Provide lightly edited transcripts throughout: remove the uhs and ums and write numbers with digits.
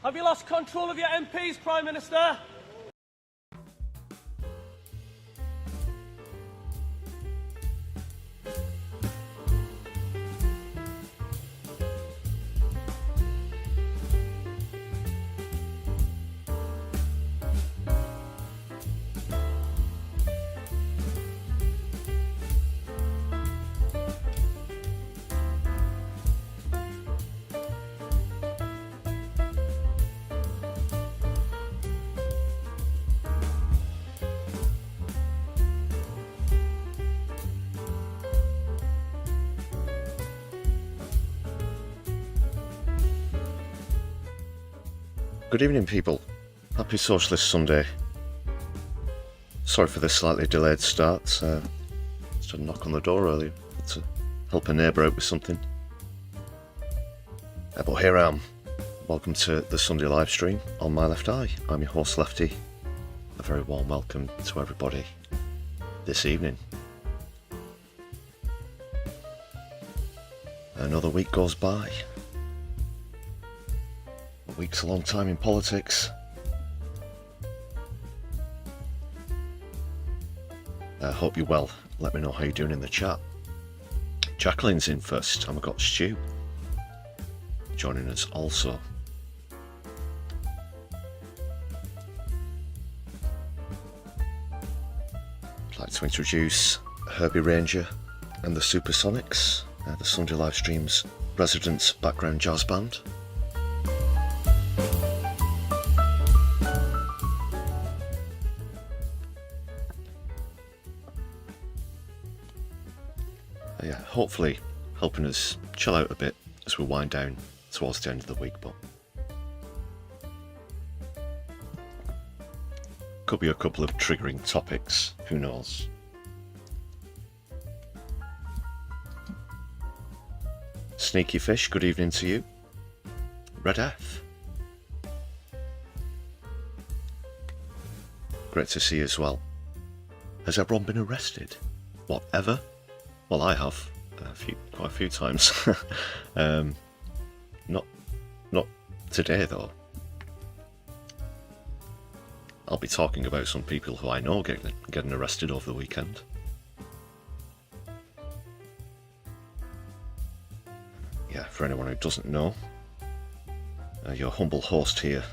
Have you lost control of your MPs, Prime Minister? Good evening, people. Happy Socialist Sunday. Sorry for this slightly delayed start. Just had a knock on the door earlier to help a neighbour out with something. But here I am. Welcome to the Sunday live stream on my left eye. I'm your host, Lefty. A very warm welcome to everybody this evening. Another week goes by. A week's a long time in politics. I hope you're well. Let me know how you're doing in the chat. Jacqueline's in first, and we've got Stu joining us also. I'd like to introduce Herbie Ranger and the Supersonics, the Sunday live stream's resident background jazz band. Yeah, hopefully helping us chill out a bit as we wind down towards the end of the week, but could be a couple of triggering topics, who knows. Sneaky Fish, good evening to you. Red F, great to see you as well. Has everyone been arrested? Whatever? Well, I have quite a few times. Not today though. I'll be talking about some people who I know getting arrested over the weekend. Yeah, for anyone who doesn't know, your humble host here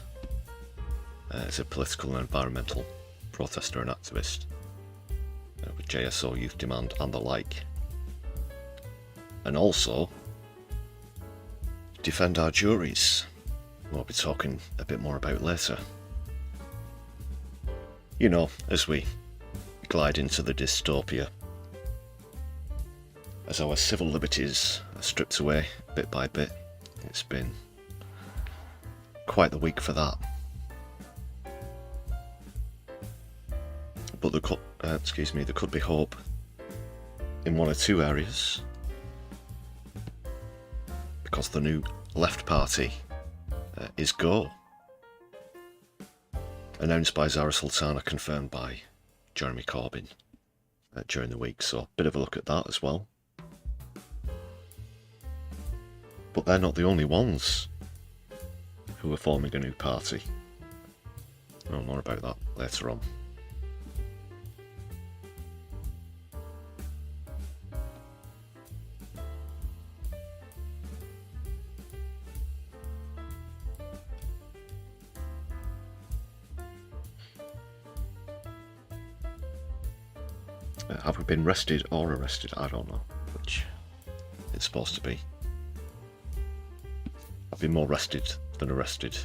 is a political and environmental protester and activist with JSO, Youth Demand and the like. And also defend our juries, we'll be talking a bit more about later. You know, as we glide into the dystopia, as our civil liberties are stripped away bit by bit. It's been quite the week for that. But there could be hope in one or two areas, because the new Left Party is Go, announced by Zara Sultana, confirmed by Jeremy Corbyn during the week, so a bit of a look at that as well. But they're not the only ones who are forming a new party. I'll know more about that later on. Have we been rested or arrested? I don't know which it's supposed to be. I've been more rested than arrested.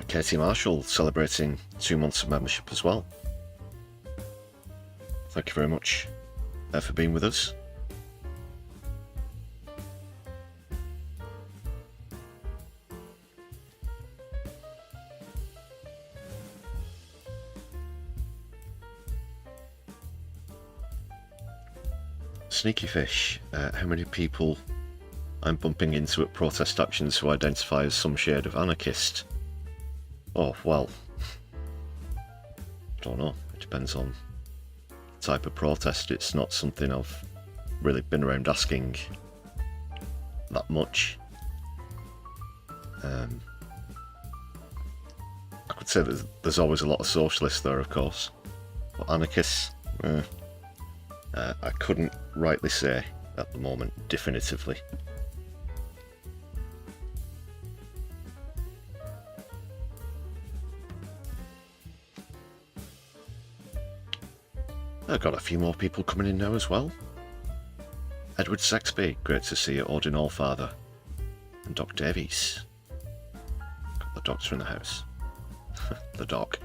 Katie Marshall celebrating 2 months of membership as well. Thank you very much for being with us. Sneaky Fish, how many people I'm bumping into at protest actions who identify as some shade of anarchist? Oh, well, I don't know. It depends on the type of protest. It's not something I've really been around asking that much. I could say that there's always a lot of socialists there, of course, but anarchists, I couldn't rightly say at the moment, definitively. I've got a few more people coming in now as well. Edward Sexby, great to see you. Odin Allfather and Doc Davies. Got the doctor in the house. The doc.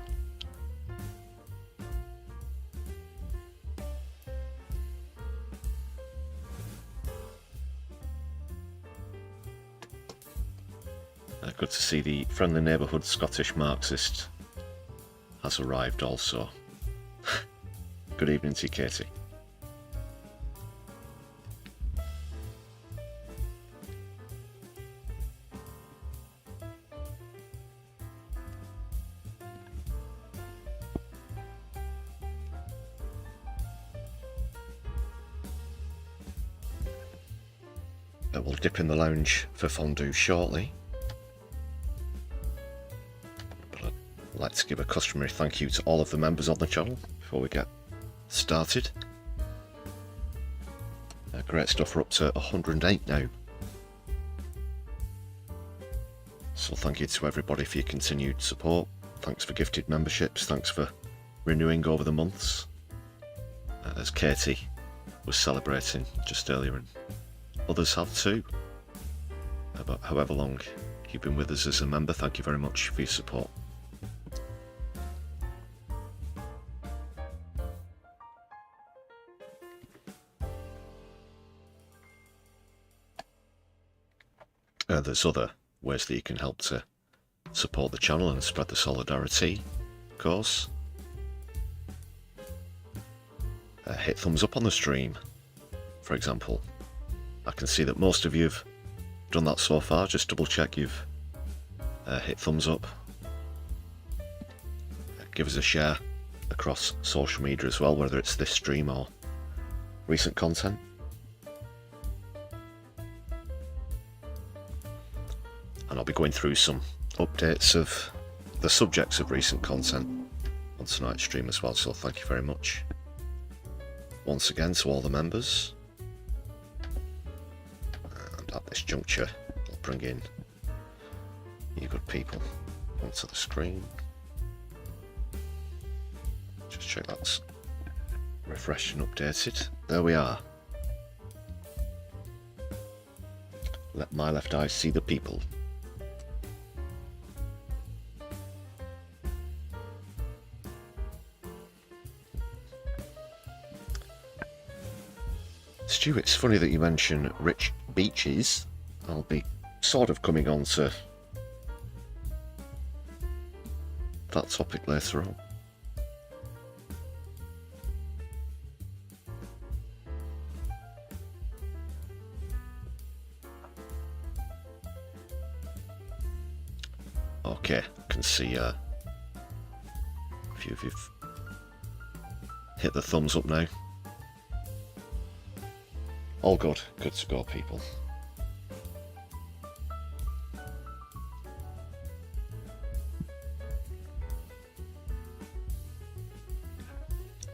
Good to see the friendly neighbourhood Scottish Marxist has arrived also. Good evening to you, Katie. We'll dip in the lounge for fondue shortly. But I'd like to give a customary thank you to all of the members on the channel before we get started. Great stuff, we're up to 108 now. So thank you to everybody for your continued support. Thanks for gifted memberships, thanks for renewing over the months. As Katie was celebrating just earlier, and others have too. But however long you've been with us as a member, thank you very much for your support. There's other ways that you can help to support the channel and spread the solidarity, of course. Hit thumbs up on the stream, for example. I can see that most of you have done that so far. Just double check you've hit thumbs up. Give us a share across social media as well, whether it's this stream or recent content. And I'll be going through some updates of the subjects of recent content on tonight's stream as well, so thank you very much once again to all the members. And at this juncture, I'll bring in you good people onto the screen. Just check that's refreshed and updated. There we are. Let my left eye see the people. Stu, it's funny that you mention rich beaches. I'll be sort of coming on to that topic later on. Okay, I can see a few of you've hit the thumbs up now. All good. Good to go, people.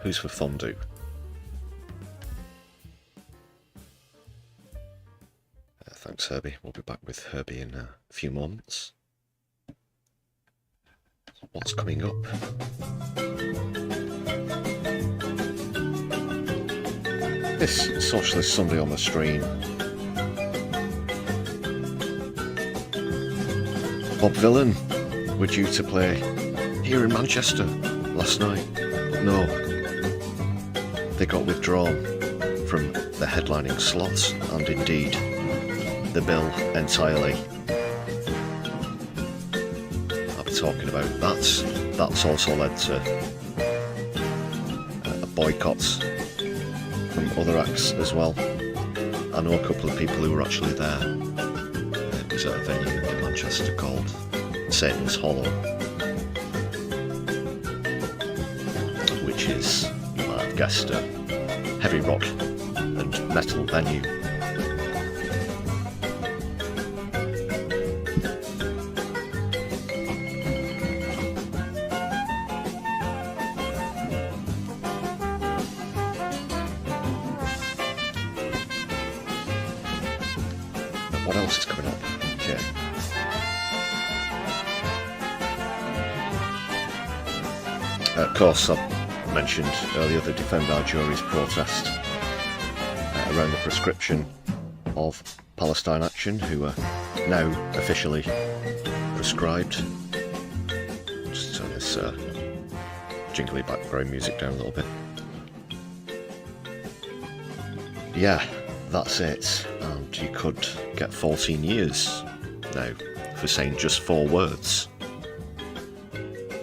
Who's for fondue? Thanks, Herbie. We'll be back with Herbie in a few moments. What's coming up? This Socialist Sunday on the stream. Bob Villan were due to play here in Manchester last night, but no, they got withdrawn from the headlining slot and indeed the bill entirely. I'll be talking about that. That's also led to a boycott from other acts as well. I know a couple of people who were actually there. It was at a venue in Manchester called Satan's Hollow. guessed heavy rock and metal venue. What else is coming up? Okay. Of course, I mentioned earlier the Defend Our Jury's protest around the proscription of Palestine Action, who are now officially proscribed. Just turn this jingly background music down a little bit. Yeah, that's it. And you could get 14 years now for saying just 4 words.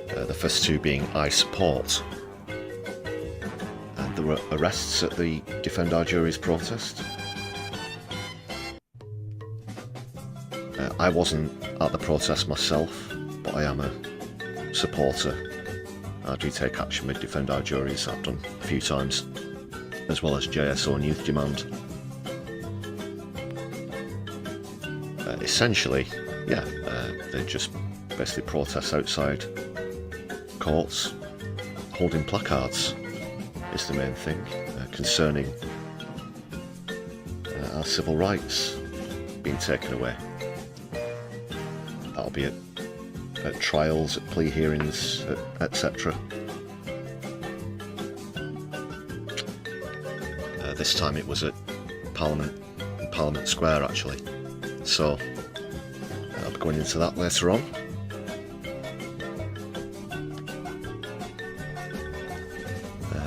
The first 2 being I support. And there were arrests at the Defend Our Jury's protest. I wasn't at the protest myself, but I am a supporter. I do take action with Defend Our Juries, I've done a few times, as well as JSO and Youth Demand. Essentially, yeah, they just basically protest outside courts, holding placards is the main thing, concerning our civil rights being taken away. That'll be at trials, at plea hearings, etc. This time it was at Parliament Square actually, so I'll be going into that later on.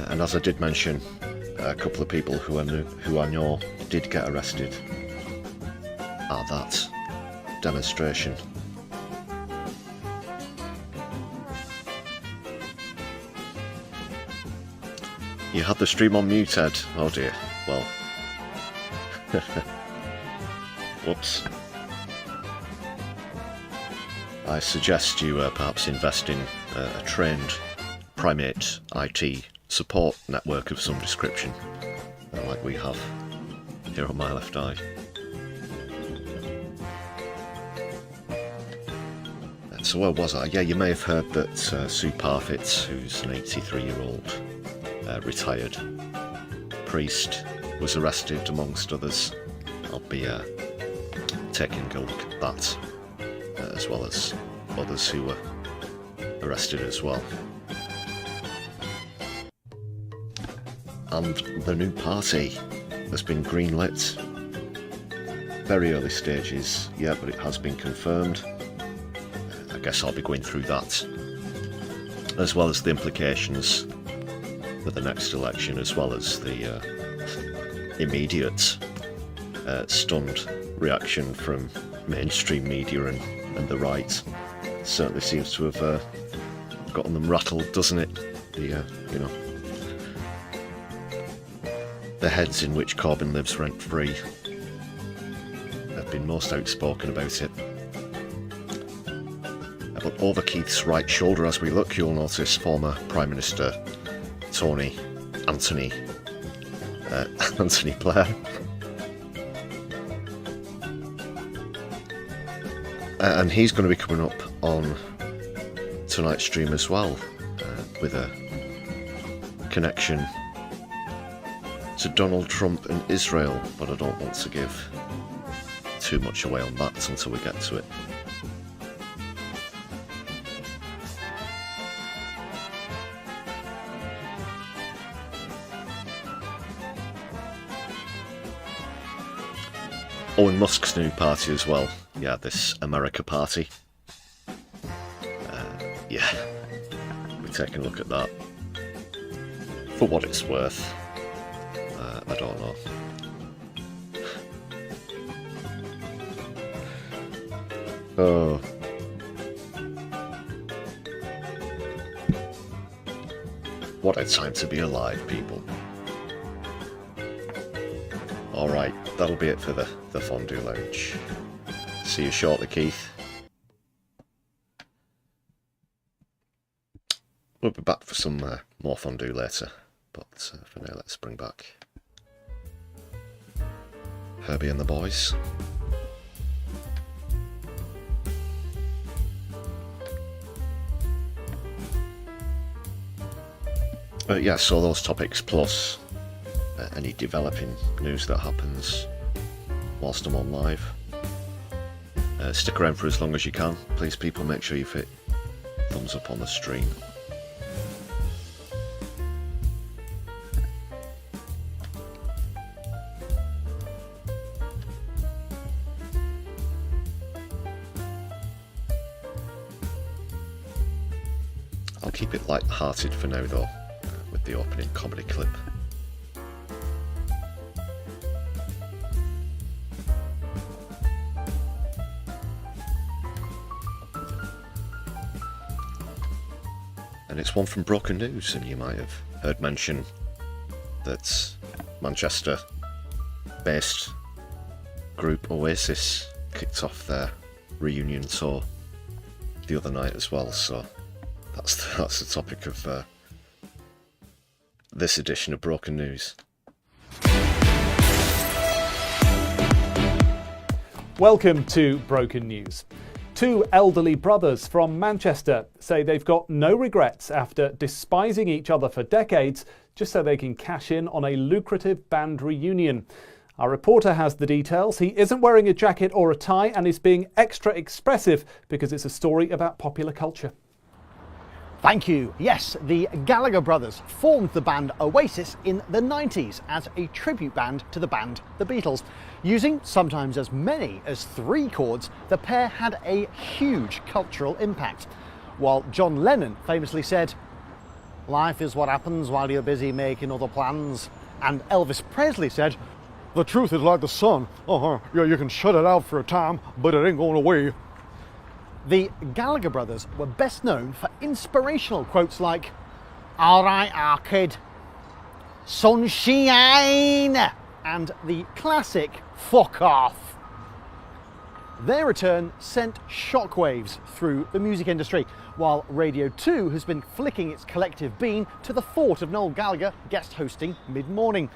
And as I did mention, a couple of people who I know did get arrested at that demonstration. You had the stream on mute, Ed. Oh dear. Well. Whoops. I suggest you perhaps invest in a trained primate IT support network of some description, like we have here on my left eye. So where was I? Yeah, you may have heard that Sue Parfitt, who's an 83-year-old retired priest, was arrested amongst others. I'll be taking a look at that, as well as others who were arrested as well. And the new party has been greenlit. Very early stages, yeah, but it has been confirmed. I guess I'll be going through that, as well as the implications for the next election, as well as the immediate stunned reaction from mainstream media and the right. It certainly seems to have gotten them rattled, doesn't it? You know, the heads in which Corbyn lives rent-free have been most outspoken about it. But over Keith's right shoulder as we look, you'll notice former Prime Minister Anthony Blair. And he's going to be coming up on tonight's stream as well, with a connection to Donald Trump and Israel, but I don't want to give too much away on that until we get to it. Owen Musk's new party as well. Yeah, this America Party. Yeah, we're taking a look at that. For what it's worth, I don't know. Oh. What a time to be alive, people. Alright, that'll be it for the Fondue Lounge. See you shortly, Keith. We'll be back for some more fondue later. but for now let's bring back Herbie and the boys. Yeah, so those topics plus any developing news that happens whilst I'm on live. Stick around for as long as you can. Please, people, make sure you hit thumbs up on the stream. I'll keep it light-hearted for now, though, with the opening comedy clip. And it's one from Broken News, and you might have heard mention that Manchester-based group Oasis kicked off their reunion tour the other night as well, so that's the topic of this edition of Broken News. Welcome to Broken News. Two elderly brothers from Manchester say they've got no regrets after despising each other for decades just so they can cash in on a lucrative band reunion. Our reporter has the details. He isn't wearing a jacket or a tie and is being extra expressive because it's a story about popular culture. Thank you. Yes, the Gallagher brothers formed the band Oasis in the 90s as a tribute band to the band The Beatles. Using sometimes as many as 3 chords, the pair had a huge cultural impact. While John Lennon famously said, "Life is what happens while you're busy making other plans." And Elvis Presley said, "The truth is like the sun. Yeah, you can shut it out for a time, but it ain't going away." The Gallagher brothers were best known for inspirational quotes like, "All right, our kid, sunshine," and the classic "fuck off." Their return sent shockwaves through the music industry, while Radio 2 has been flicking its collective bean to the thought of Noel Gallagher guest hosting mid-morning.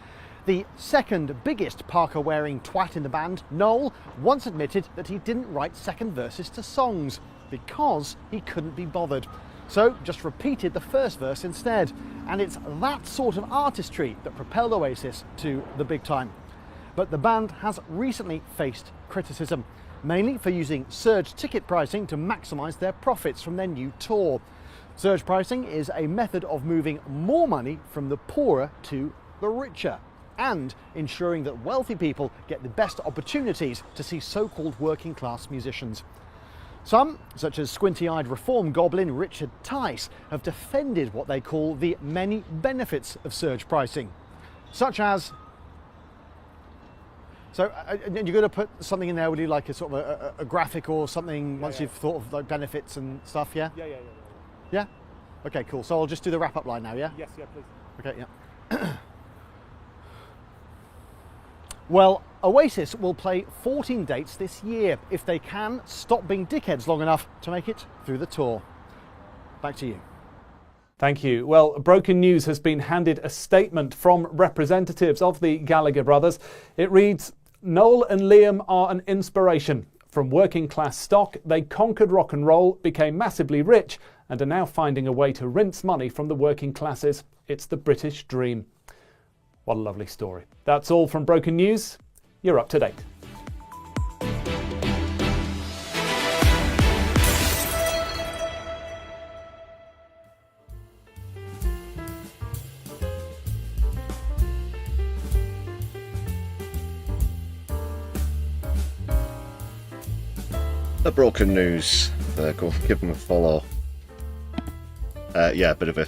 The second biggest Parker-wearing twat in the band, Noel, once admitted that he didn't write second verses to songs because he couldn't be bothered. So just repeated the first verse instead. And it's that sort of artistry that propelled Oasis to the big time. But the band has recently faced criticism, mainly for using surge ticket pricing to maximise their profits from their new tour. Surge pricing is a method of moving more money from the poorer to the richer, and ensuring that wealthy people get the best opportunities to see so-called working class musicians. Some, such as squinty-eyed reform goblin Richard Tice, have defended what they call the many benefits of surge pricing, such as... So you're going to put something in there, will you, like a sort of a graphic or something, once you've thought of like benefits and stuff, yeah? Yeah? Okay, cool. So I'll just do the wrap-up line now, yeah? Yes, please. Okay, yeah. Well, Oasis will play 14 dates this year if they can stop being dickheads long enough to make it through the tour. Back to you. Thank you. Well, Broken News has been handed a statement from representatives of the Gallagher brothers. It reads, "Noel and Liam are an inspiration. From working class stock, they conquered rock and roll, became massively rich, and are now finding a way to rinse money from the working classes. It's the British dream." What a lovely story. That's all from Broken News. You're up to date. The Broken News. Go give them a follow. Yeah, bit of a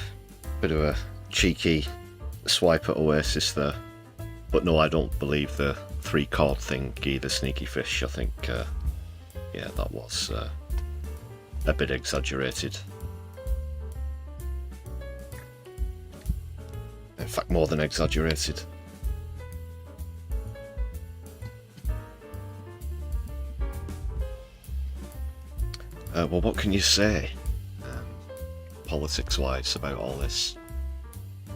cheeky swipe at Oasis there, but no, I don't believe the 3-chord thing either. Sneaky fish, I think. Yeah, that was a bit exaggerated. In fact, more than exaggerated. Well, what can you say, politics-wise, about all this?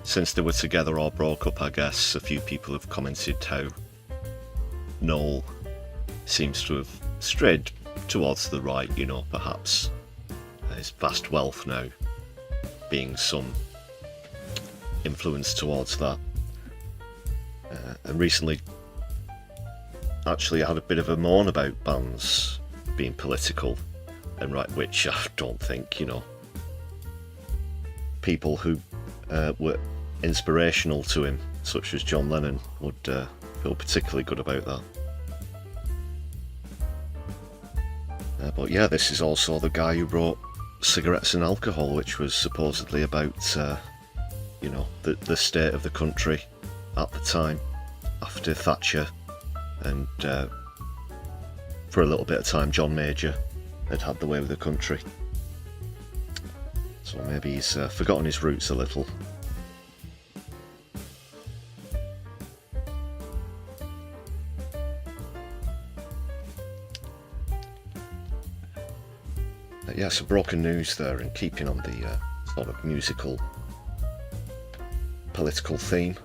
since they were together or broke up, I guess, a few people have commented how Noel seems to have strayed towards the right, you know, perhaps his vast wealth now being some influence towards that. And recently actually had a bit of a moan about bands being political and right, which I don't think, you know, people who were inspirational to him, such as John Lennon, would feel particularly good about that. But yeah, this is also the guy who wrote Cigarettes and Alcohol, which was supposedly about, you know, the state of the country at the time, after Thatcher, and for a little bit of time John Major had the way with the country. So maybe he's forgotten his roots a little. Yeah, some broken news there, and keeping on the sort of musical, political theme.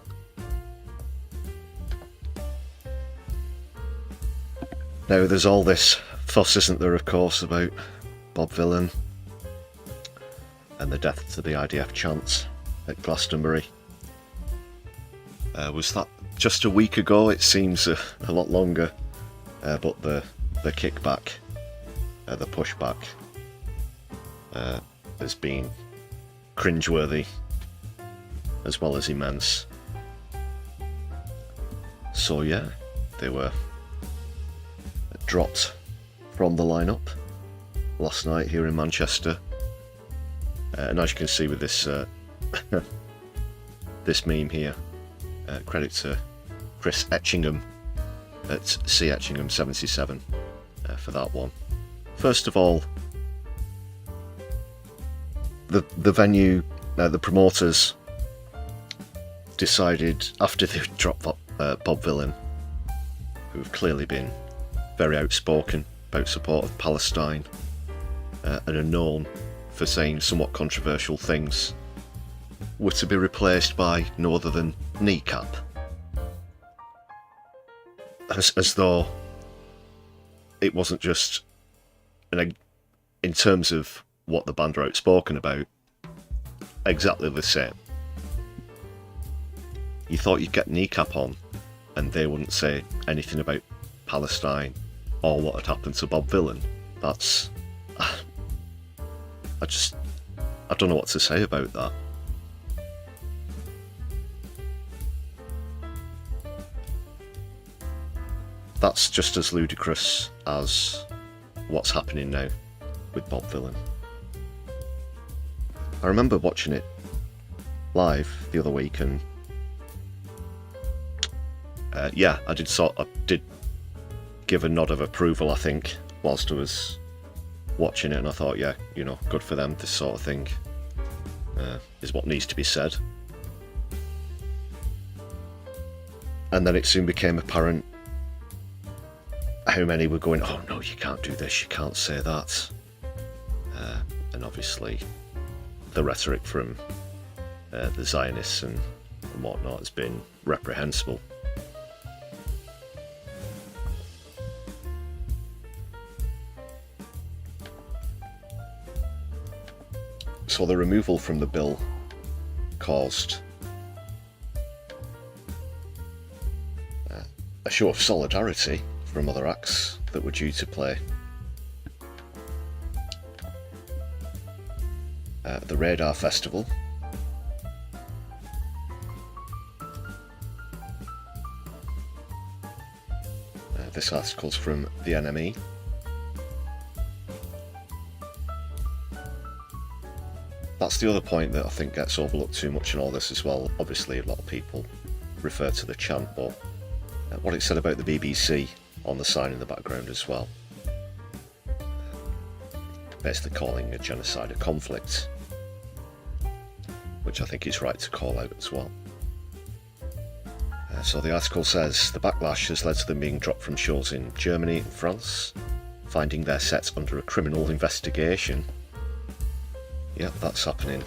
Now, there's all this fuss, isn't there, of course, about Bob Vylan and the death to the IDF chants at Glastonbury. Was that just a week ago? It seems a lot longer, but the kickback, the pushback, has been cringeworthy as well as immense. So yeah, they were dropped from the lineup last night here in Manchester, and as you can see with this this meme here, credit to Chris Etchingham at C Etchingham 77 for that one. First of all, the venue, the promoters decided, after they dropped Bob Vylan, who have clearly been very outspoken about support of Palestine and are known for saying somewhat controversial things, were to be replaced by no other than Kneecap. As though it wasn't just, in terms of what the band are outspoken about, exactly the same. You thought you'd get Kneecap on and they wouldn't say anything about Palestine or what had happened to Bob Vylan. That's... I don't know what to say about that. That's just as ludicrous as what's happening now with Bob Vylan. I remember watching it live the other week, and yeah, I did give a nod of approval, I think, whilst I was watching it, and I thought, yeah, you know, good for them. This sort of thing is what needs to be said. And then it soon became apparent how many were going, oh no, you can't do this, you can't say that. And obviously the rhetoric from the Zionists and whatnot has been reprehensible. So the removal from the bill caused a show of solidarity from other acts that were due to play. The Radar Festival, this article's from the NME. That's the other point that I think gets overlooked too much in all this as well. Obviously a lot of people refer to the chant, but what it said about the BBC on the sign in the background as well, basically calling a genocide a conflict, which I think is right to call out as well. So the article says the backlash has led to them being dropped from shows in Germany and France, finding their sets under a criminal investigation. Yeah, that's happening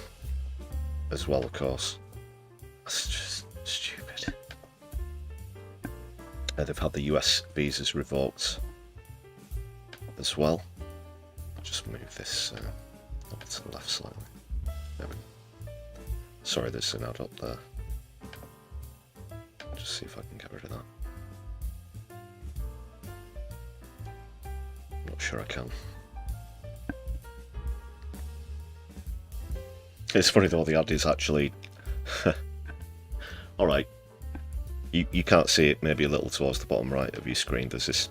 as well, of course. That's just stupid. They've had the US visas revoked as well. I'll just move this over to the left slightly. There we go. Sorry, there's an ad up there. Just see if I can get rid of that. Not sure I can. It's funny though, the ad is actually... Alright, you can't see it, maybe a little towards the bottom right of your screen. There's this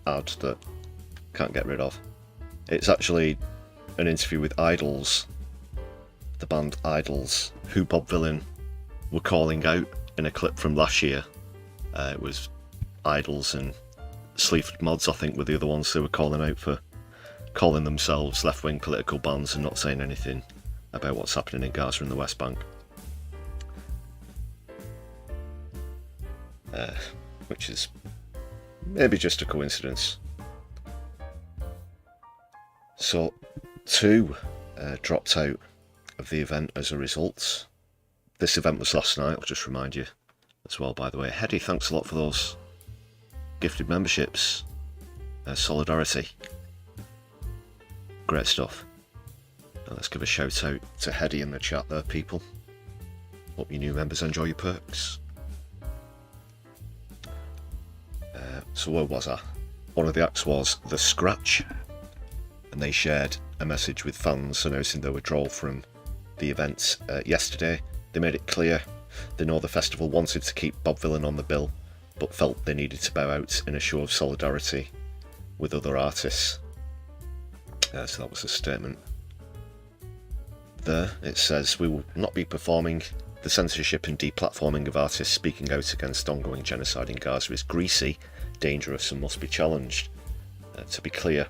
ad that can't get rid of. It's actually an interview with Idols, the band Idols, who Bob Vylan were calling out in a clip from last year. It was Idols and Sleaford Mods, I think, were the other ones who were calling out for calling themselves left-wing political bands and not saying anything about what's happening in Gaza and the West Bank. Which is maybe just a coincidence. So, 2 dropped out of the event as a result. This event was last night, I'll just remind you as well, by the way. Hedy, thanks a lot for those gifted memberships. Solidarity. Great stuff. Now let's give a shout out to Hedy in the chat there, people. Hope you new members enjoy your perks. So where was I? One of the acts was The Scratch, and they shared a message with fans announcing their withdrawal from the event yesterday. They made it clear they know the festival wanted to keep Bob Vylan on the bill, but felt they needed to bow out in a show of solidarity with other artists. So that was a statement there. It says, "We will not be performing. The censorship and deplatforming of artists speaking out against ongoing genocide in Gaza is greasy, dangerous and must be challenged. To be clear,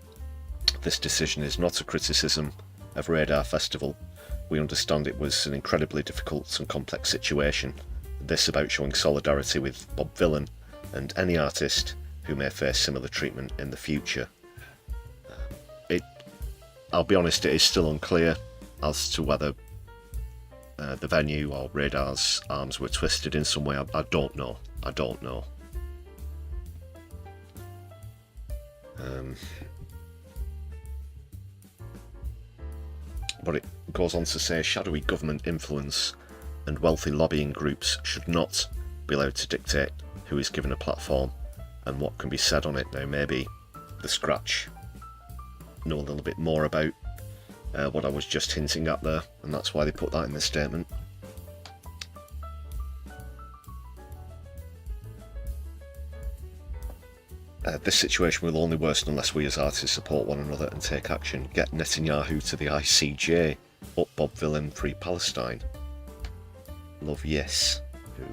this decision is not a criticism of Radar Festival. We understand it was an incredibly difficult and complex situation. This about showing solidarity with Bob Vylan and any artist who may face similar treatment in the future." I'll be honest, it is still unclear as to whether the venue or Radar's arms were twisted in some way. I don't know. I don't know. But it goes on to say, shadowy government influence and wealthy lobbying groups should not be allowed to dictate who is given a platform and what can be said on it. Now, maybe The Scratch know a little bit more about what I was just hinting at there, and that's why they put that in the statement. This situation will only worsen unless we as artists support one another and take action. Get Netanyahu to the ICJ. Up Bob Vylan, free Palestine. Love Yes, who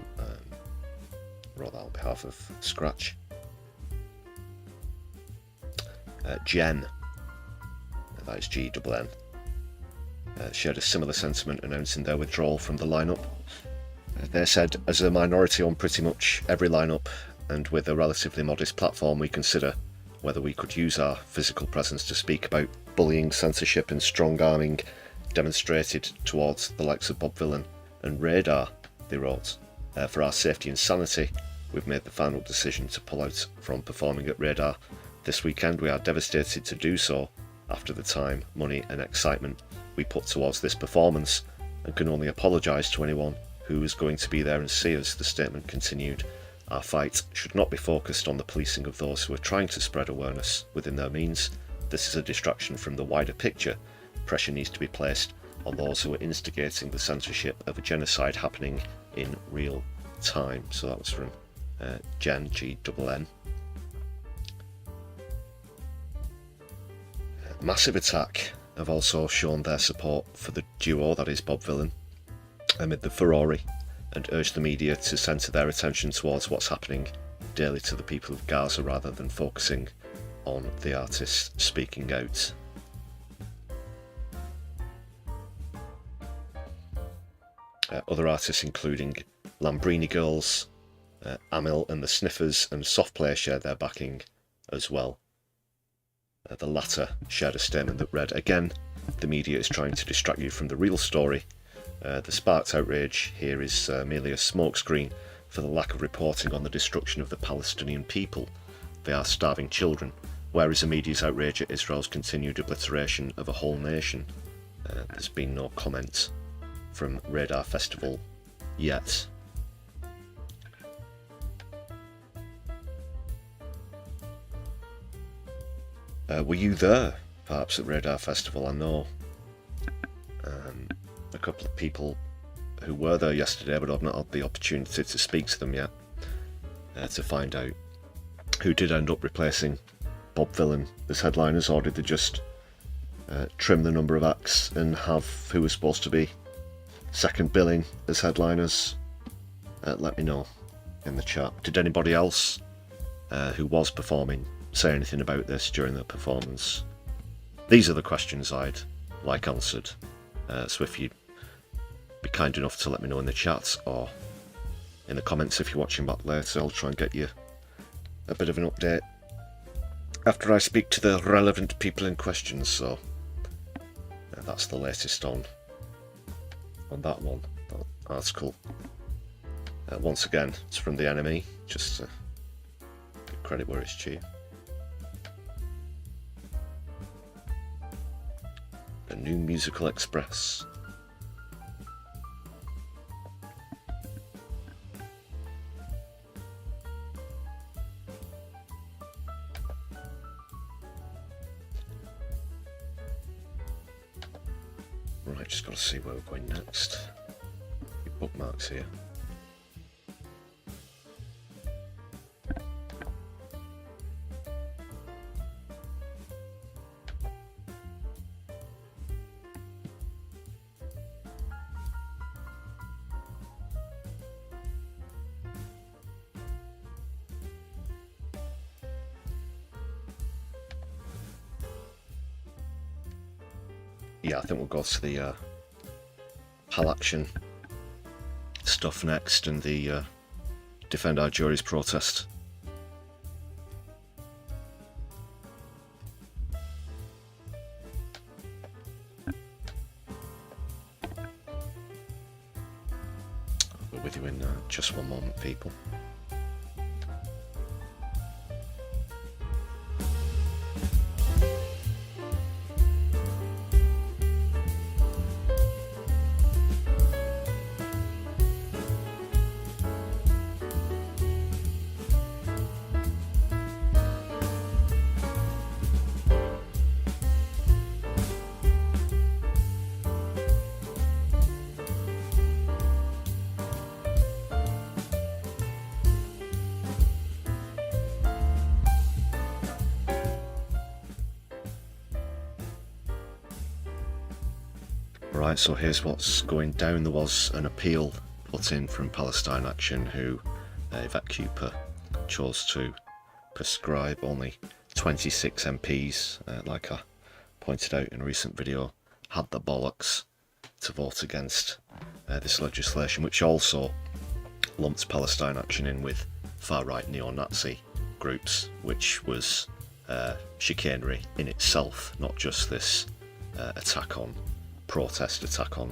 wrote that on behalf of Scratch. Jen, that is G-double-N, shared a similar sentiment announcing their withdrawal from the lineup. They said, as a minority on pretty much every lineup and with a relatively modest platform, we consider whether we could use our physical presence to speak about bullying, censorship and strong-arming demonstrated towards the likes of Bob Vylan and Radar, they wrote. For our safety and sanity, we've made the final decision to pull out from performing at Radar this weekend. We are devastated to do so after the time, money and excitement we put towards this performance, and can only apologise to anyone who is going to be there and see us. The statement continued, our fight should not be focused on the policing of those who are trying to spread awareness within their means. This is a distraction from the wider picture. Pressure needs to be placed on those who are instigating the censorship of a genocide happening in real time. So that was from Jen, G-double-N. Massive Attack have also shown their support for the duo, that is Bob Vylan, amid the furore, and urged the media to centre their attention towards what's happening daily to the people of Gaza rather than focusing on the artists speaking out. Other artists including Lambrini Girls, Amil and the Sniffers and Softplay shared their backing as well. The latter shared a statement that read, again, the media is trying to distract you from the real story. The sparked outrage here is merely a smokescreen for the lack of reporting on the destruction of the Palestinian people. They are starving children, whereas the media's outrage at Israel's continued obliteration of a whole nation. There's been no comment from Radar Festival yet. Were you there, perhaps, at Radar Festival? I know a couple of people who were there yesterday, but I've not had the opportunity to speak to them yet to find out who did end up replacing Bob Vylan as headliners, or did they just trim the number of acts and have who was supposed to be second billing as headliners? Let me know in the chat. Did anybody else who was performing say anything about this during the performance? These are the questions I'd like answered. So if you'd be kind enough to let me know in the chat or in the comments if you're watching back later, I'll try and get you a bit of an update after I speak to the relevant people in question. So that's the latest on that one, that article. Once again, it's from the enemy, just to give credit where it's due. The New Musical Express. Right, just got to see where we're going next. Your bookmarks here. Yeah, I think we'll go to the PAL action stuff next, and the Defend Our Juries protest. I'll be with you in just one moment, people. Right, so here's what's going down. There was an appeal put in from Palestine Action, who Yvette Cooper chose to prescribe. Only 26 MPs, like I pointed out in a recent video, had the bollocks to vote against this legislation, which also lumped Palestine Action in with far-right neo-Nazi groups, which was chicanery in itself, not just this attack on protest, attack on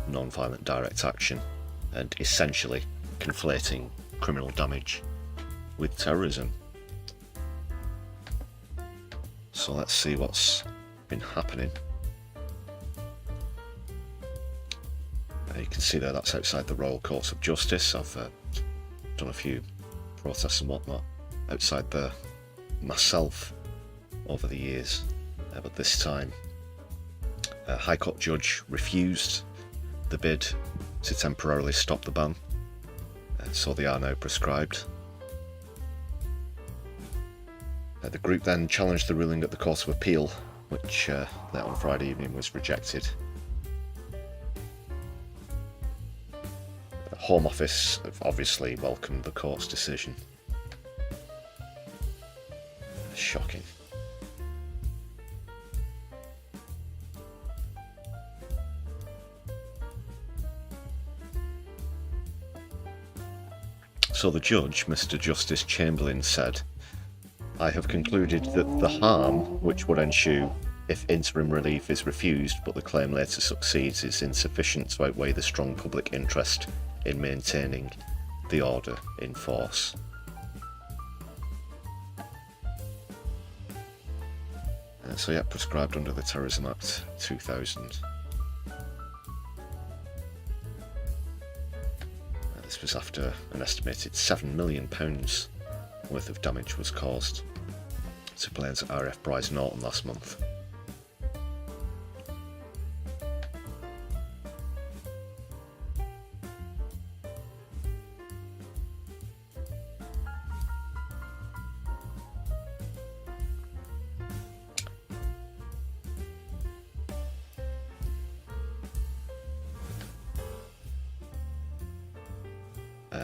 non-violent direct action, and essentially conflating criminal damage with terrorism. So let's see what's been happening. You can see there that's outside the Royal Courts of Justice. I've done a few protests and whatnot outside there myself over the years, but this time a High Court judge refused the bid to temporarily stop the ban, so they are now prescribed. The group then challenged the ruling at the Court of Appeal, which late on Friday evening was rejected. The Home Office have obviously welcomed the court's decision. Shocking. So the judge, Mr. Justice Chamberlain, said, "I have concluded that the harm which would ensue if interim relief is refused but the claim later succeeds, is insufficient to outweigh the strong public interest in maintaining the order in force. So yeah, prescribed under the Terrorism Act 2000. This was after an estimated £7 million worth of damage was caused to planes at RAF Bryce Norton last month.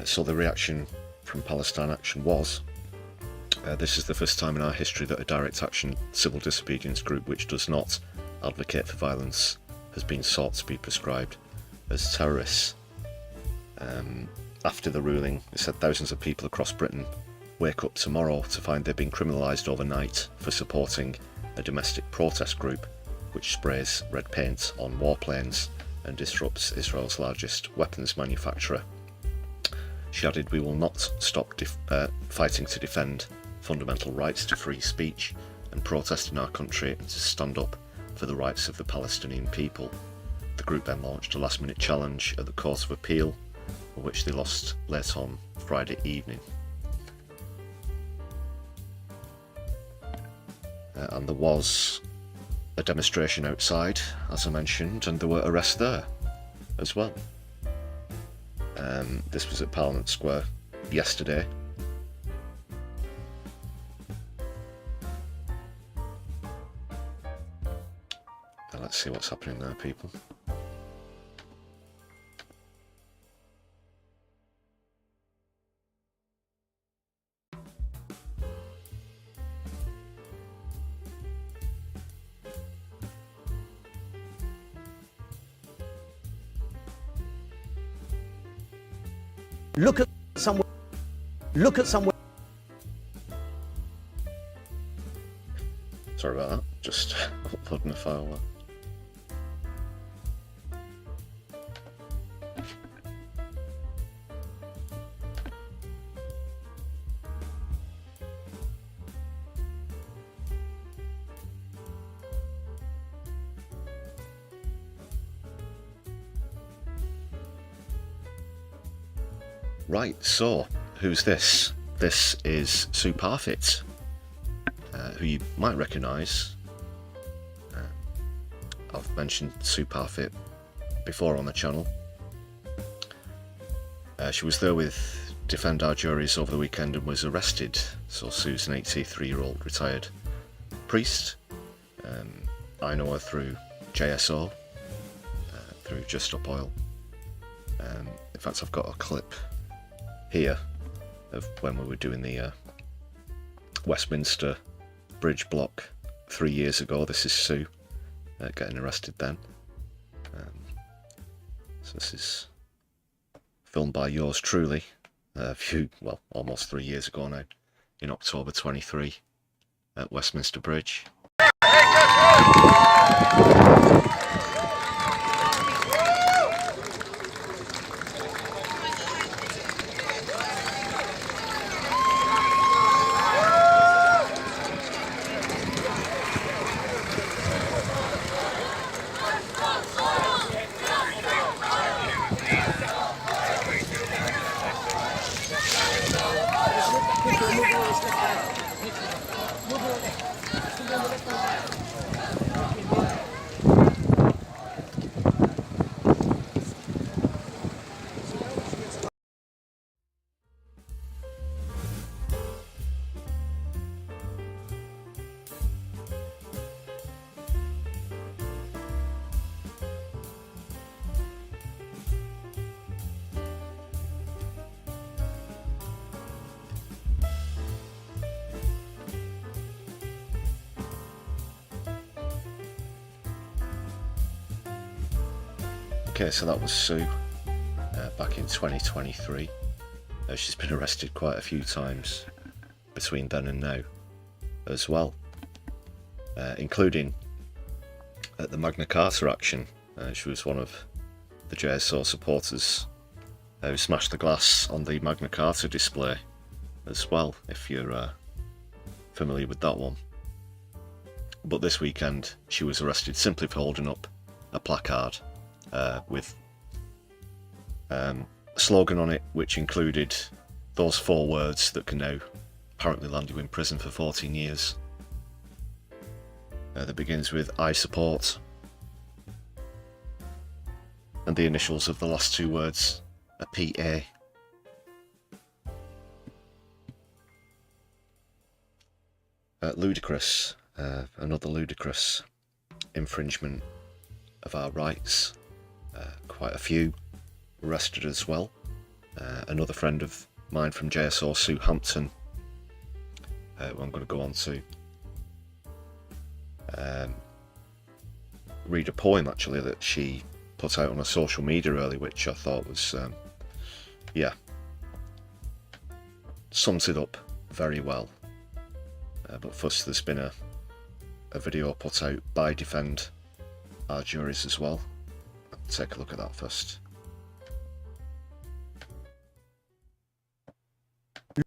So the reaction from Palestine Action was, this is the first time in our history that a direct action civil disobedience group which does not advocate for violence has been sought to be prescribed as terrorists. After the ruling, it said thousands of people across Britain wake up tomorrow to find they've been criminalised overnight for supporting a domestic protest group which sprays red paint on warplanes and disrupts Israel's largest weapons manufacturer. She added, "We will not stop fighting to defend fundamental rights to free speech and protest in our country and to stand up for the rights of the Palestinian people." The group then launched a last-minute challenge at the Court of Appeal, which they lost late on Friday evening. And there was a demonstration outside, as I mentioned, and there were arrests there as well. This was at Parliament Square yesterday. Now let's see what's happening there, people. Look at somewhere. Sorry about that, just uploading a file there. Right, so who's this? This is Sue Parfitt, who you might recognise. I've mentioned Sue Parfitt before on the channel. She was there with Defend Our Juries over the weekend and was arrested. So Sue's an 83-year-old retired priest. I know her through JSO, through Just Stop Oil. In fact, I've got a clip here of when we were doing the Westminster Bridge block 3 years ago. This is Sue getting arrested then. So this is filmed by yours truly almost 3 years ago now, in October 23 at Westminster Bridge. Okay, so that was Sue back in 2023. She's been arrested quite a few times between then and now as well, including at the Magna Carta action. She was one of the JSO supporters who smashed the glass on the Magna Carta display as well, if you're familiar with that one. But this weekend she was arrested simply for holding up a placard with a slogan on it which included those 4 words that can now apparently land you in prison for 14 years. That begins with "I support," and the initials of the last 2 words are PA. Ludicrous, another ludicrous infringement of our rights. Quite a few arrested as well. Another friend of mine from JSO, Sue Hampton, who I'm going to go on to read a poem actually that she put out on her social media earlier, which I thought was, sums it up very well. But first, there's been a video put out by Defend Our Juries as well. I'll take a look at that first.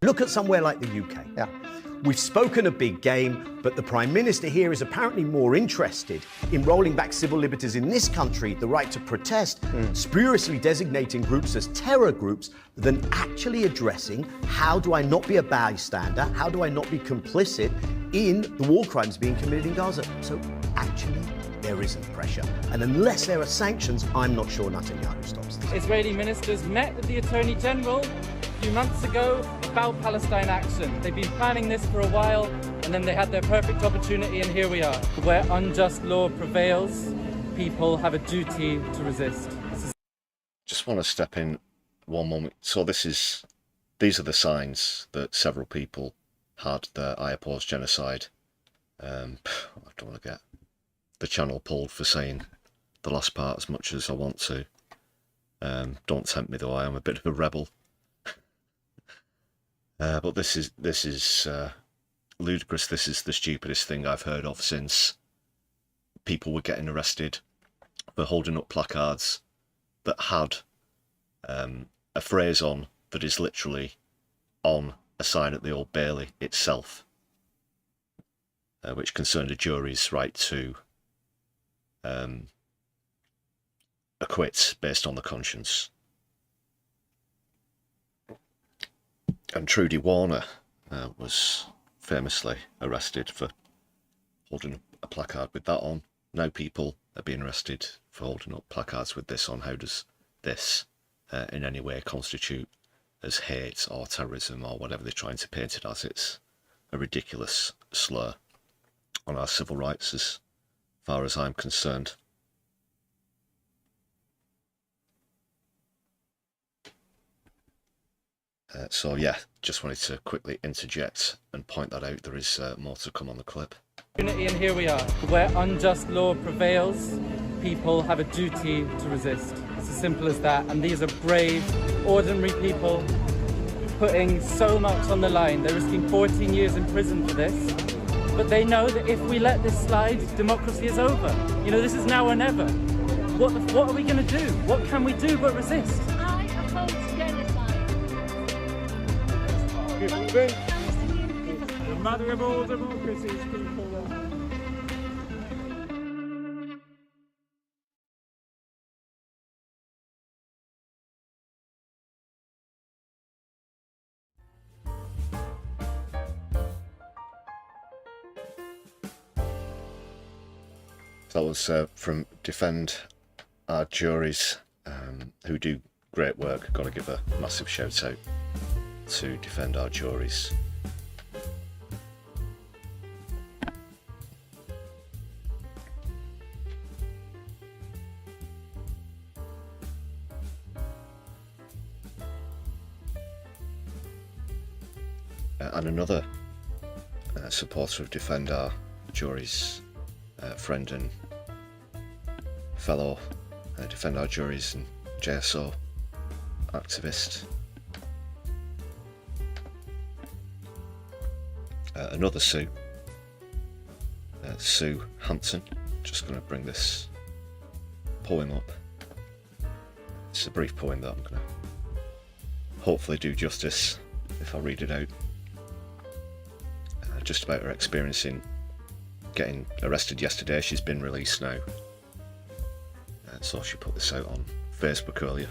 Look at somewhere like the UK. Yeah. We've spoken a big game, but the Prime Minister here is apparently more interested in rolling back civil liberties in this country, the right to protest, spuriously designating groups as terror groups, than actually addressing how do I not be a bystander, how do I not be complicit in the war crimes being committed in Gaza. So actually, there isn't pressure. And unless there are sanctions, I'm not sure Netanyahu stops this. Israeli ministers met with the Attorney General a few months ago about Palestine action. They've been planning this for a while, and then they had their perfect opportunity, and here we are. Where unjust law prevails, people have a duty to resist. Just want to step in one moment. So these are the signs that several people had that I oppose genocide. I don't want to get the channel pulled for saying the last part as much as I want to. Don't tempt me though, I am a bit of a rebel. But this is ludicrous. This is the stupidest thing I've heard of since people were getting arrested for holding up placards that had a phrase on that is literally on a sign at the Old Bailey itself, which concerned a jury's right to acquit based on the conscience. And Trudy Warner was famously arrested for holding up a placard with that on. Now people are being arrested for holding up placards with this on. How does this in any way constitute as hate or terrorism or whatever they're trying to paint it as? It's a ridiculous slur on our civil rights as far as I'm concerned. So yeah, just wanted to quickly interject and point that out. There is more to come on the clip. And here we are. Where unjust law prevails, people have a duty to resist. It's as simple as that. And these are brave, ordinary people putting so much on the line. They're risking 14 years in prison for this. But they know that if we let this slide, democracy is over. You know, this is now or never. What are we going to do? What can we do but resist? I oppose genocide. The mother of all democracies, people. That was from Defend Our Juries, who do great work. Got to give a massive shout out to Defend Our Juries. And another supporter of Defend Our Juries, friend and fellow Defend Our Juries and JSO activist. Another Sue, Sue Hampton, just going to bring this poem up. It's a brief poem that I'm going to hopefully do justice if I read it out. Just about her experience in getting arrested yesterday. She's been released now. So she put this out on Facebook earlier.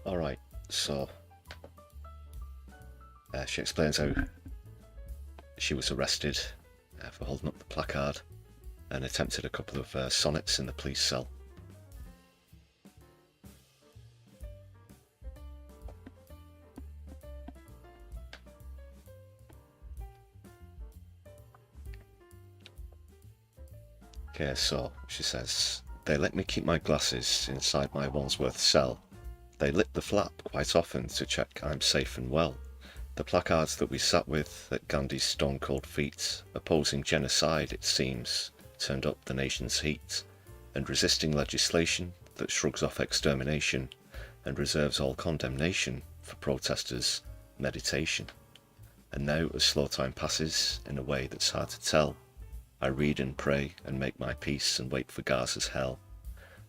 Alright, so she explains how she was arrested for holding up the placard and attempted a couple of sonnets in the police cell. Okay, so she says, "They let me keep my glasses inside my Wandsworth cell. They lit the flap quite often to check I'm safe and well. The placards that we sat with at Gandhi's stone-cold feet, opposing genocide, it seems, turned up the nation's heat, and resisting legislation that shrugs off extermination and reserves all condemnation for protesters' meditation. And now, as slow time passes in a way that's hard to tell, I read and pray and make my peace and wait for Gaza's hell.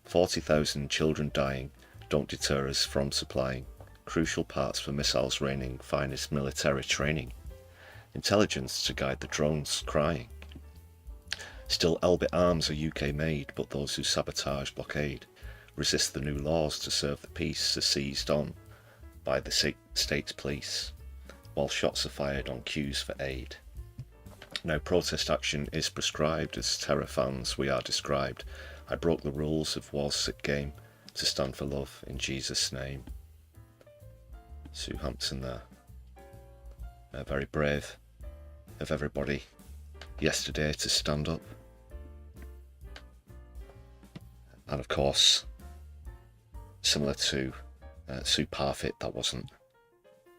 40,000 children dying don't deter us from supplying crucial parts for missiles raining, finest military training, intelligence to guide the drones crying. Still Elbit arms are UK made, but those who sabotage blockade resist the new laws to serve the peace are seized on by the state's police, while shots are fired on queues for aid. Now protest action is prescribed, as terror fans we are described. I broke the rules of war's sick game to stand for love in Jesus' name." Sue Hampton there. Very brave of everybody yesterday to stand up. And of course, similar to Sue Parfitt, that wasn't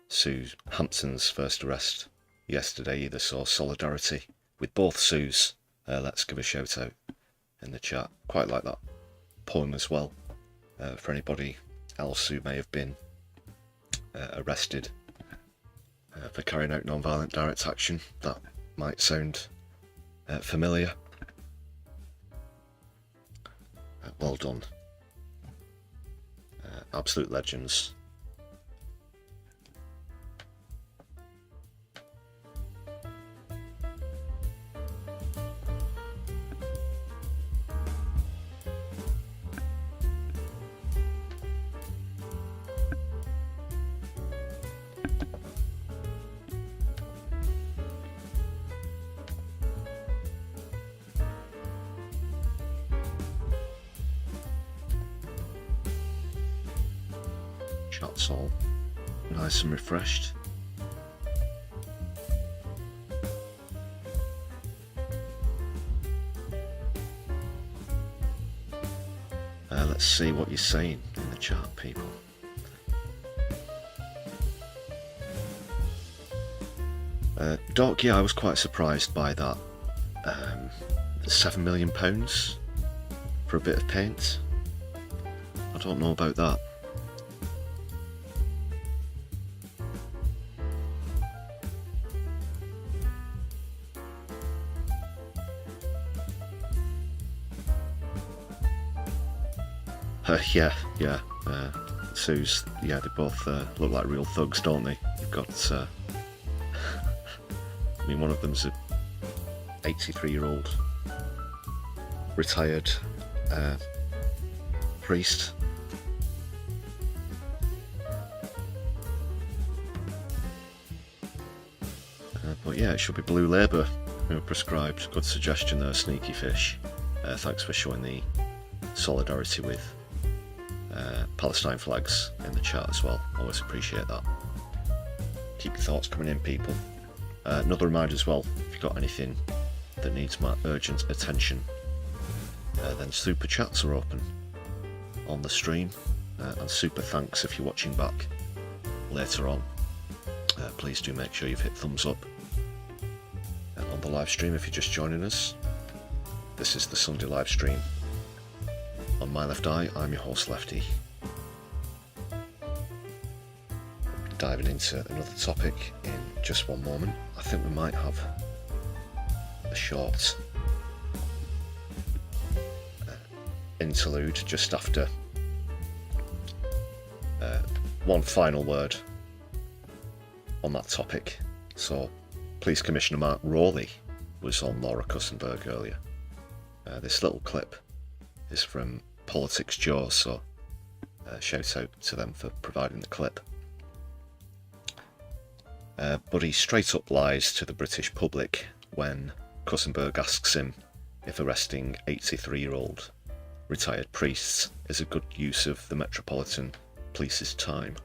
Sue Hampton's first arrest yesterday either, so solidarity with both Sues. Let's give a shout out in the chat. Quite like that poem as well. For anybody else who may have been arrested for carrying out non-violent direct action, that might sound familiar. Well done. Absolute legends. Shots all nice and refreshed. Let's see what you're saying in the chat, people. Doc, yeah, I was quite surprised by that. £7 million for a bit of paint. I don't know about that. Yeah. Sue's, yeah, they both look like real thugs, don't they? You've got, I mean, one of them's a 83-year-old retired priest. But yeah, it should be Blue Labour who are prescribed. Good suggestion there, Sneaky Fish. Thanks for showing the solidarity with Palestine flags in the chat as well. Always appreciate that. Keep your thoughts coming in, people. Another reminder as well, if you've got anything that needs my urgent attention, then super chats are open on the stream, and super thanks if you're watching back later on. Please do make sure you've hit thumbs up on the live stream if you're just joining us. This is the Sunday live stream. On my left eye, I'm your host Lefty. Diving into another topic in just one moment. I think we might have a short interlude just after one final word on that topic. So, Police Commissioner Mark Rowley was on Laura Kussenberg earlier. This little clip is from Politics Joe, so shout out to them for providing the clip. But he straight up lies to the British public when Kussenberg asks him if arresting 83-year-old retired priests is a good use of the Metropolitan Police's time.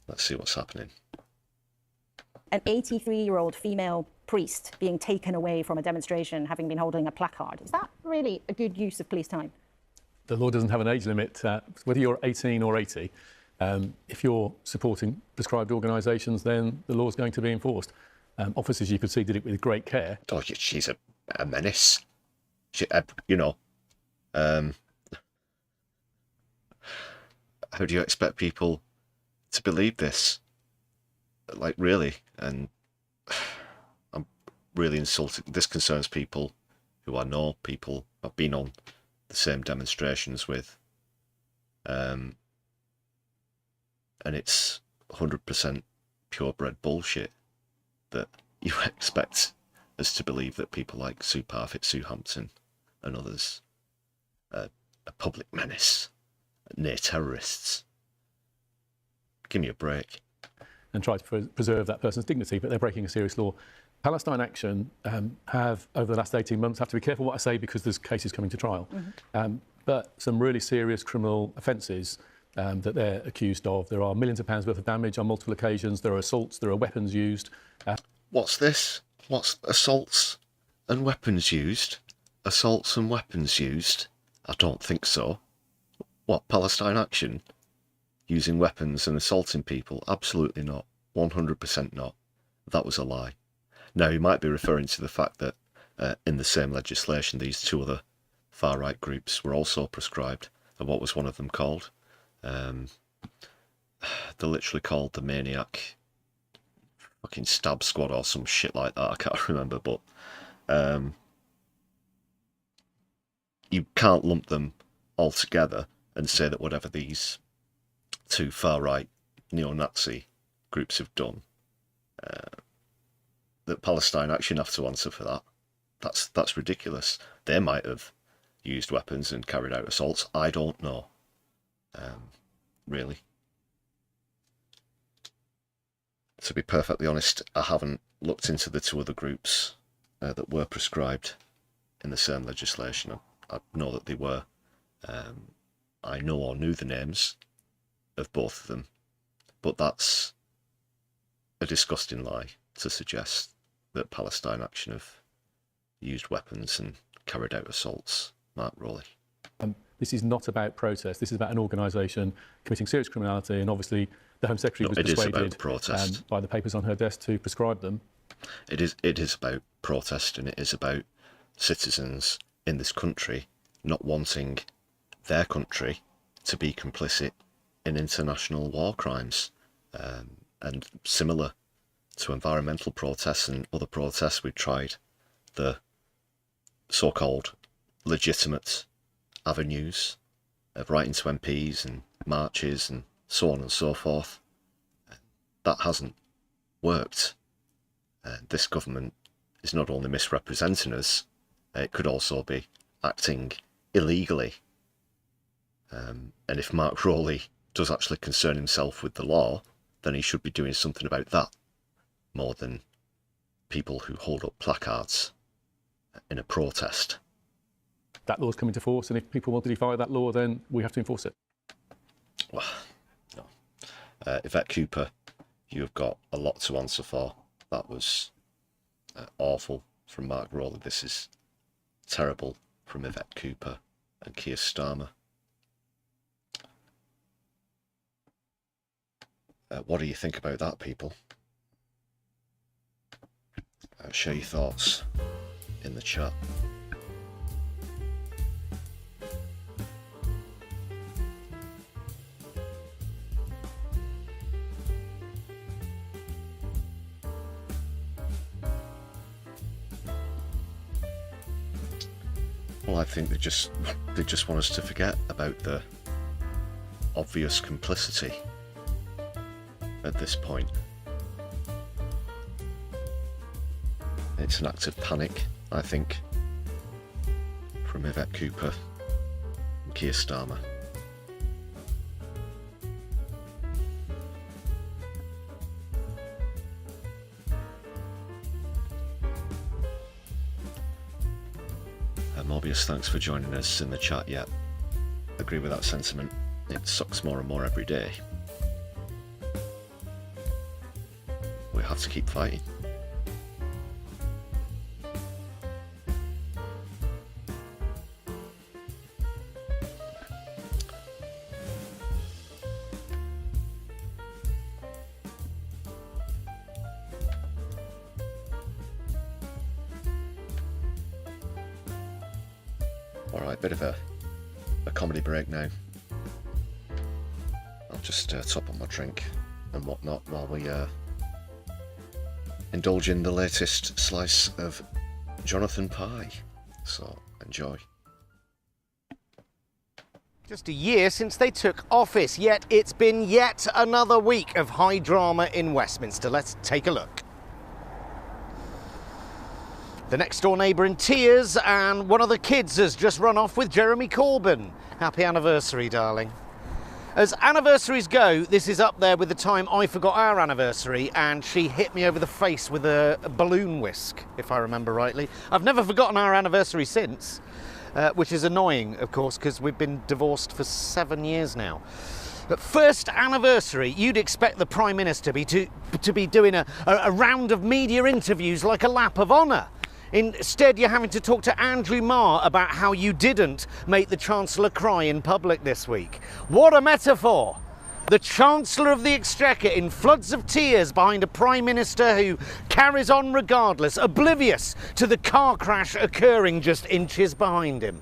Let's see what's happening. An 83-year-old female priest being taken away from a demonstration having been holding a placard. Is that really a good use of police time? The law doesn't have an age limit, whether you're 18 or 80. If you're supporting prescribed organisations, then the law is going to be enforced. Officers, you could see, did it with great care. Oh, she's a menace. She, you know, how do you expect people to believe this? Like, really? And I'm really insulted. This concerns people who I know, people I've been on the same demonstrations with. And it's 100% purebred bullshit that you expect us to believe that people like Sue Parfitt, Sue Hampton and others are a public menace, near terrorists. Give me a break. And try to preserve that person's dignity, but they're breaking a serious law. Palestine Action have, over the last 18 months, have to be careful what I say because there's cases coming to trial, but some really serious criminal offences that they're accused of. There are millions of pounds worth of damage on multiple occasions. There are assaults, there are weapons used. What's this? What's assaults and weapons used? Assaults and weapons used? I don't think so. What, Palestine Action? Using weapons and assaulting people? Absolutely not. 100% not. That was a lie. Now, you might be referring to the fact that in the same legislation, these two other far-right groups were also prescribed. And what was one of them called? They're literally called the Maniac fucking Stab Squad or some shit like that. I can't remember, but you can't lump them all together and say that whatever these two far-right neo-Nazi groups have done, that Palestine Action have to answer for that. That's ridiculous. They might have used weapons and carried out assaults. I don't know. Really. To be perfectly honest, I haven't looked into the two other groups that were prescribed in the same legislation. I know that they were. I know or knew the names of both of them, but that's a disgusting lie to suggest that Palestine Action have used weapons and carried out assaults. Mark Rowley. This is not about protest. This is about an organisation committing serious criminality, and obviously the Home Secretary was persuaded by the papers on her desk to prescribe them. It is about protest, and it is about citizens in this country not wanting their country to be complicit in international war crimes, and similar to environmental protests and other protests. We've tried the so-called legitimate avenues of writing to MPs and marches and so on and so forth. That hasn't worked. This government is not only misrepresenting us, it could also be acting illegally. And if Mark Rowley does actually concern himself with the law, then he should be doing something about that more than people who hold up placards in a protest. that law's come into force, and if people want to defy that law, then we have to enforce it. Well, no. Yvette Cooper, you've got a lot to answer for. That was awful from Mark Rowley. This is terrible from Yvette Cooper and Keir Starmer. What do you think about that, people? Share your thoughts in the chat. Well, I think they just want us to forget about the obvious complicity at this point. It's an act of panic, I think, from Yvette Cooper and Keir Starmer. Morbius, thanks for joining us in the chat. Yeah, agree with that sentiment. It sucks more and more every day. We have to keep fighting. Alright, bit of a comedy break now. I'll just top up my drink and whatnot while we indulge in the latest slice of Jonathan Pie. So, enjoy. Just a year since they took office, yet it's been yet another week of high drama in Westminster. Let's take a look. The next door neighbour in tears, and one of the kids has just run off with Jeremy Corbyn. Happy anniversary, darling. As anniversaries go, this is up there with the time I forgot our anniversary and she hit me over the face with a balloon whisk, if I remember rightly. I've never forgotten our anniversary since, which is annoying, of course, because we've been divorced for 7 years now. But first anniversary, you'd expect the Prime Minister to be doing a round of media interviews like a lap of honour. Instead, you're having to talk to Andrew Marr about how you didn't make the Chancellor cry in public this week. What a metaphor! The Chancellor of the Exchequer in floods of tears behind a Prime Minister who carries on regardless, oblivious to the car crash occurring just inches behind him.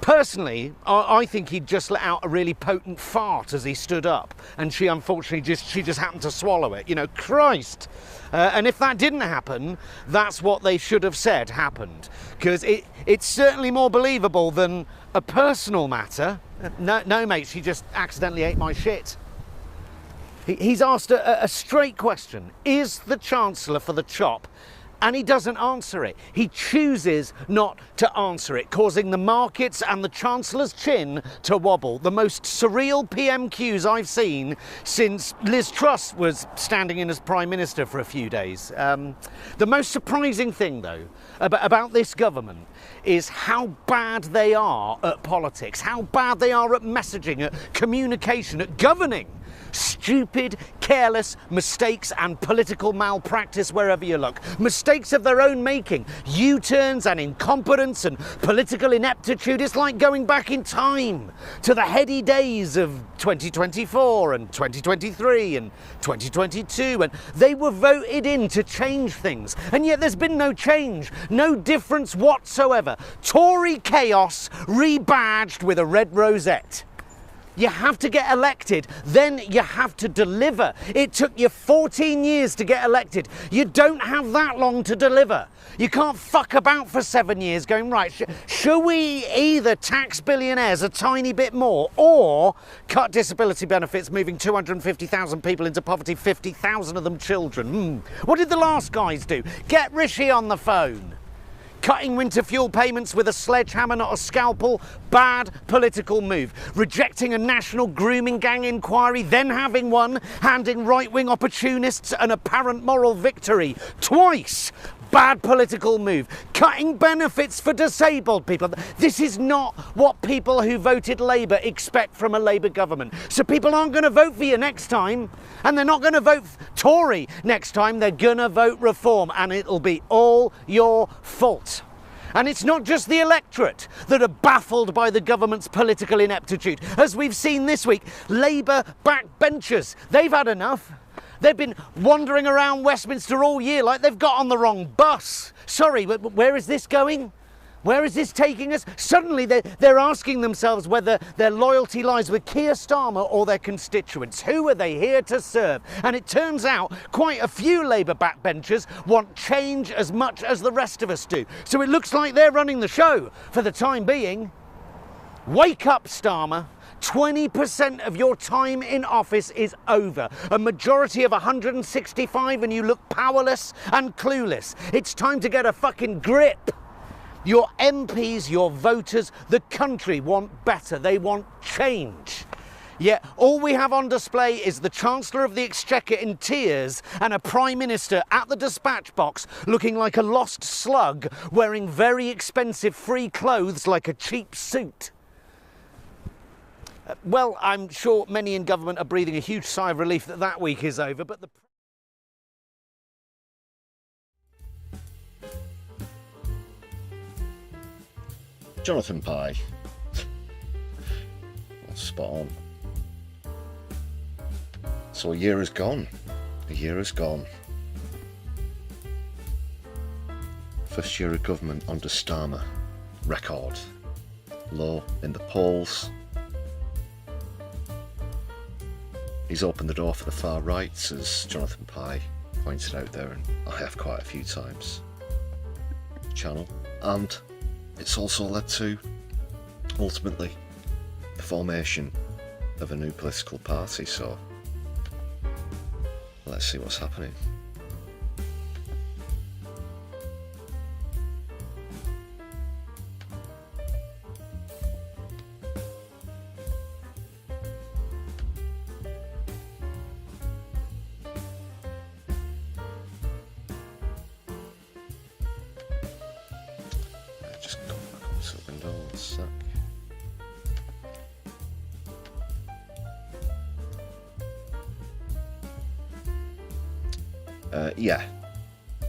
Personally, I think he'd just let out a really potent fart as he stood up, and she unfortunately just happened to swallow it. You know, Christ! And if that didn't happen, that's what they should have said happened, because it's certainly more believable than a personal matter. No, mate, she just accidentally ate my shit. He's asked a straight question: is the Chancellor for the chop? And he doesn't answer it. He chooses not to answer it, causing the markets and the Chancellor's chin to wobble. The most surreal PMQs I've seen since Liz Truss was standing in as Prime Minister for a few days. The most surprising thing, though, about this government is how bad they are at politics, how bad they are at messaging, at communication, at governing. Stupid, careless mistakes and political malpractice wherever you look. Mistakes of their own making. U-turns and incompetence and political ineptitude. It's like going back in time to the heady days of 2024 and 2023 and 2022, and they were voted in to change things, and yet there's been no change, no difference whatsoever. Tory chaos rebadged with a red rosette. You have to get elected, then you have to deliver. It took you 14 years to get elected. You don't have that long to deliver. You can't fuck about for 7 years going, right, should we either tax billionaires a tiny bit more or cut disability benefits, moving 250,000 people into poverty, 50,000 of them children? What did the last guys do? Get Rishi on the phone. Cutting winter fuel payments with a sledgehammer, not a scalpel, bad political move. Rejecting a national grooming gang inquiry, then having one, handing right-wing opportunists an apparent moral victory. Twice! bad political move. Cutting benefits for disabled people. This is not what people who voted Labour expect from a Labour government. So people aren't going to vote for you next time, and they're not going to vote Tory next time. They're going to vote Reform, and it'll be all your fault. And it's not just the electorate that are baffled by the government's political ineptitude. As we've seen this week, Labour backbenchers, they've had enough. They've been wandering around Westminster all year like they've got on the wrong bus. Sorry, but where is this going? Where is this taking us? Suddenly they're asking themselves whether their loyalty lies with Keir Starmer or their constituents. Who are they here to serve? And it turns out quite a few Labour backbenchers want change as much as the rest of us do. So it looks like they're running the show for the time being. Wake up, Starmer. 20% of your time in office is over. A majority of 165 and you look powerless and clueless. It's time to get a fucking grip. Your MPs, your voters, the country want better. They want change. Yet all we have on display is the Chancellor of the Exchequer in tears and a Prime Minister at the dispatch box looking like a lost slug, wearing very expensive free clothes like a cheap suit. Well, I'm sure many in government are breathing a huge sigh of relief that that week is over, but the... Jonathan Pye. Spot on. So a year has gone. A year has gone. First year of government under Starmer. Record. Low in the polls. He's opened the door for the far right, as Jonathan Pye pointed out there, and I have quite a few times. Channel. And it's also led to, ultimately, the formation of a new political party, so let's see what's happening. Yeah,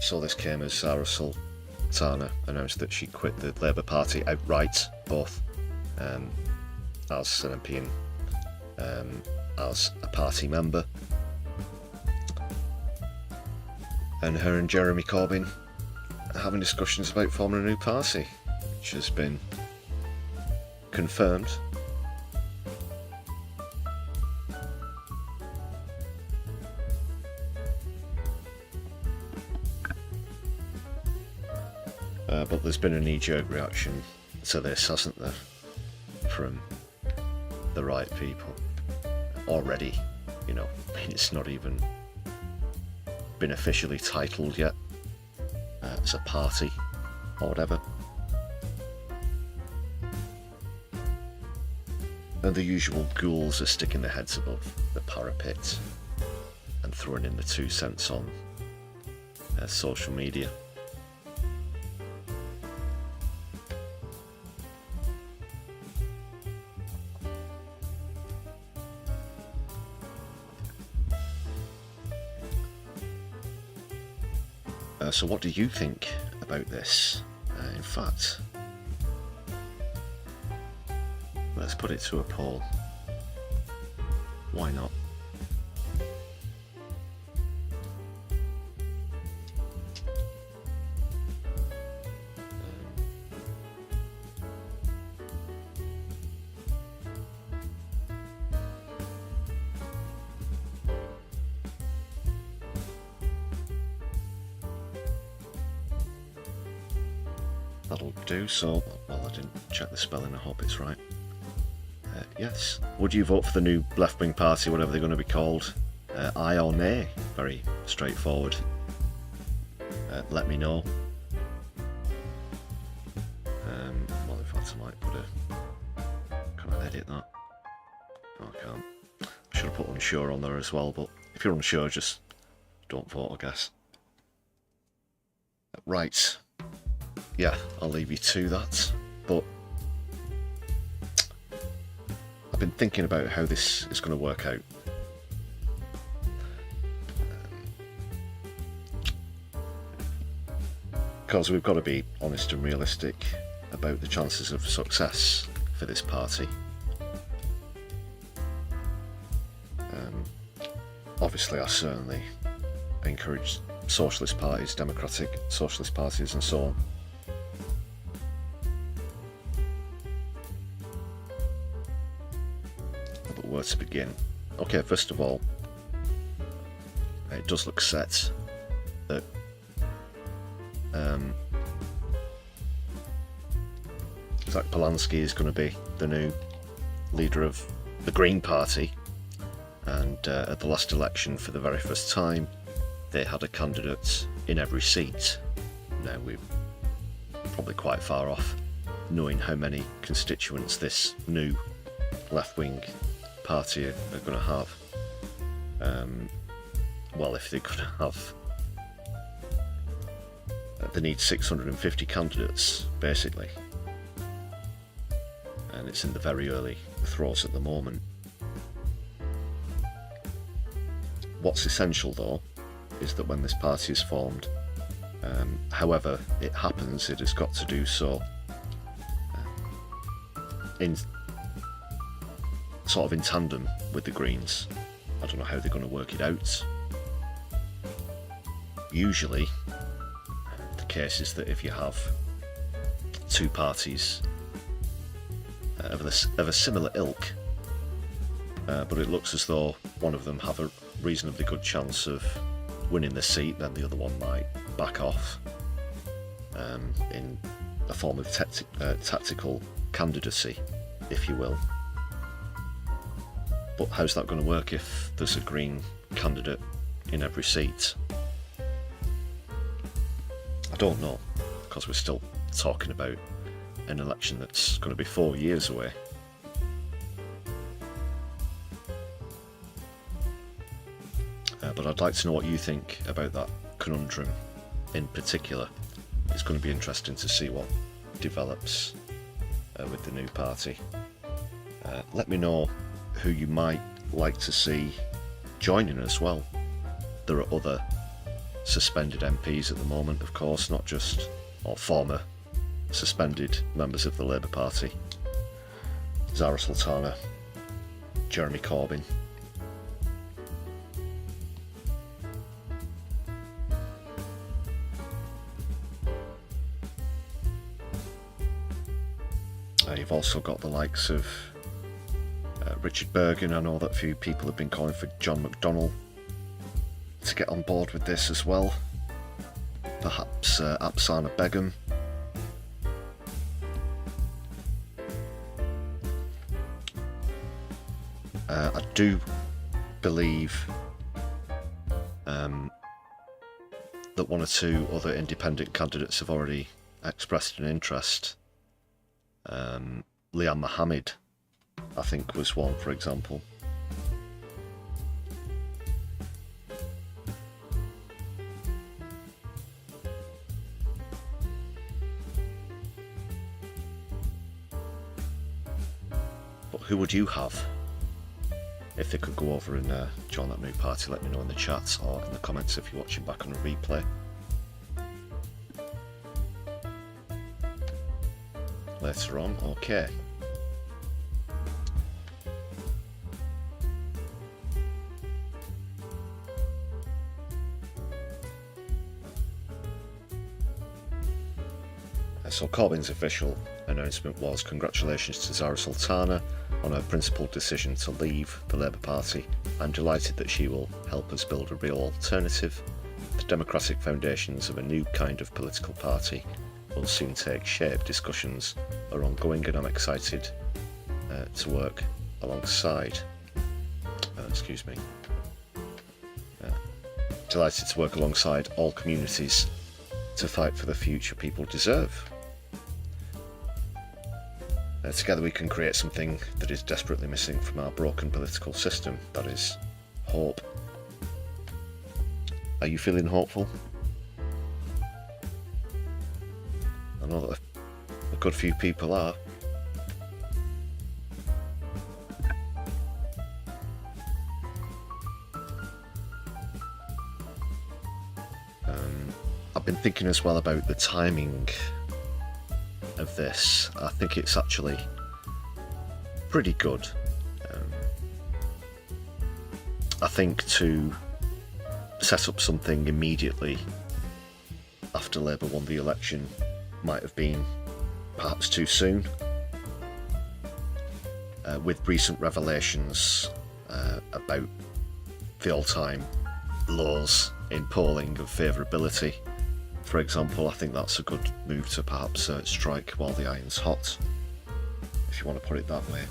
so this came as Sarah Sultana announced that she quit the Labour Party outright, both as an MP and as a party member. And her and Jeremy Corbyn are having discussions about forming a new party, which has been confirmed. But there's been a knee-jerk reaction to this, hasn't there, from the right people already. You know, I mean, it's not even been officially titled yet as a party or whatever. And the usual ghouls are sticking their heads above the parapet and throwing in the 2 cents on social media. So what do you think about this? In fact, let's put it to a poll. Why not? That'll do. So, well, I didn't check the spelling, I hope it's right. Yes. Would you vote for the new left-wing party, whatever they're going to be called? Aye or nay? Very straightforward. Let me know. Well, in fact, I might put a... Can I edit that? No, I can't. I should have put unsure on there as well, but if you're unsure, just don't vote, I guess. Right. Yeah, I'll leave you to that. But I've been thinking about how this is going to work out. Because we've got to be honest and realistic about the chances of success for this party. Obviously, I certainly encourage socialist parties, democratic socialist parties and so on. But where to begin? Okay, first of all, it does look set that Zach Polanski is going to be the new leader of the Green Party, and at the last election, for the very first time, they had a candidate in every seat. Now we're probably quite far off knowing how many constituents this new left-wing party are going to have. Well, if they're going to have, they need 650 candidates basically, and it's in the very early throes at the moment. What's essential though is that when this party is formed, however it happens, it has got to do so in sort of in tandem with the Greens. I don't know how they're going to work it out. Usually the case is that if you have two parties of a similar ilk, but it looks as though one of them have a reasonably good chance of winning the seat, then the other one might back off in a form of tactical candidacy, if you will. But how's that going to work if there's a Green candidate in every seat? I don't know, because we're still talking about an election that's going to be 4 years away. But I'd like to know what you think about that conundrum in particular. It's going to be interesting to see what develops with the new party. Let me know who you might like to see joining as well. There are other suspended MPs at the moment, of course, not just former suspended members of the Labour Party. Zara Sultana, Jeremy Corbyn. You've also got the likes of Richard Bergen. I know that a few people have been calling for John McDonnell to get on board with this as well. Perhaps Apsana Begum. I do believe that one or two other independent candidates have already expressed an interest. Liam Mohammed, I think, was one, for example. But who would you have if they could go over and join that new party? Let me know in the chat or in the comments if you're watching back on a replay. Later on, okay. So Corbyn's official announcement was congratulations to Zara Sultana on her principled decision to leave the Labour Party. I'm delighted that she will help us build a real alternative. The democratic foundations of a new kind of political party will soon take shape. Discussions are ongoing and I'm excited to work alongside. Delighted to work alongside all communities to fight for the future people deserve. Together we can create something that is desperately missing from our broken political system, that is hope. Are you feeling hopeful? know that a good few people are. I've been thinking as well about the timing of this. I think it's actually pretty good. I think to set up something immediately after Labour won the election might have been perhaps too soon. With recent revelations about the all-time lows in polling of favourability, for example, I think that's a good move to perhaps strike while the iron's hot, if you want to put it that way.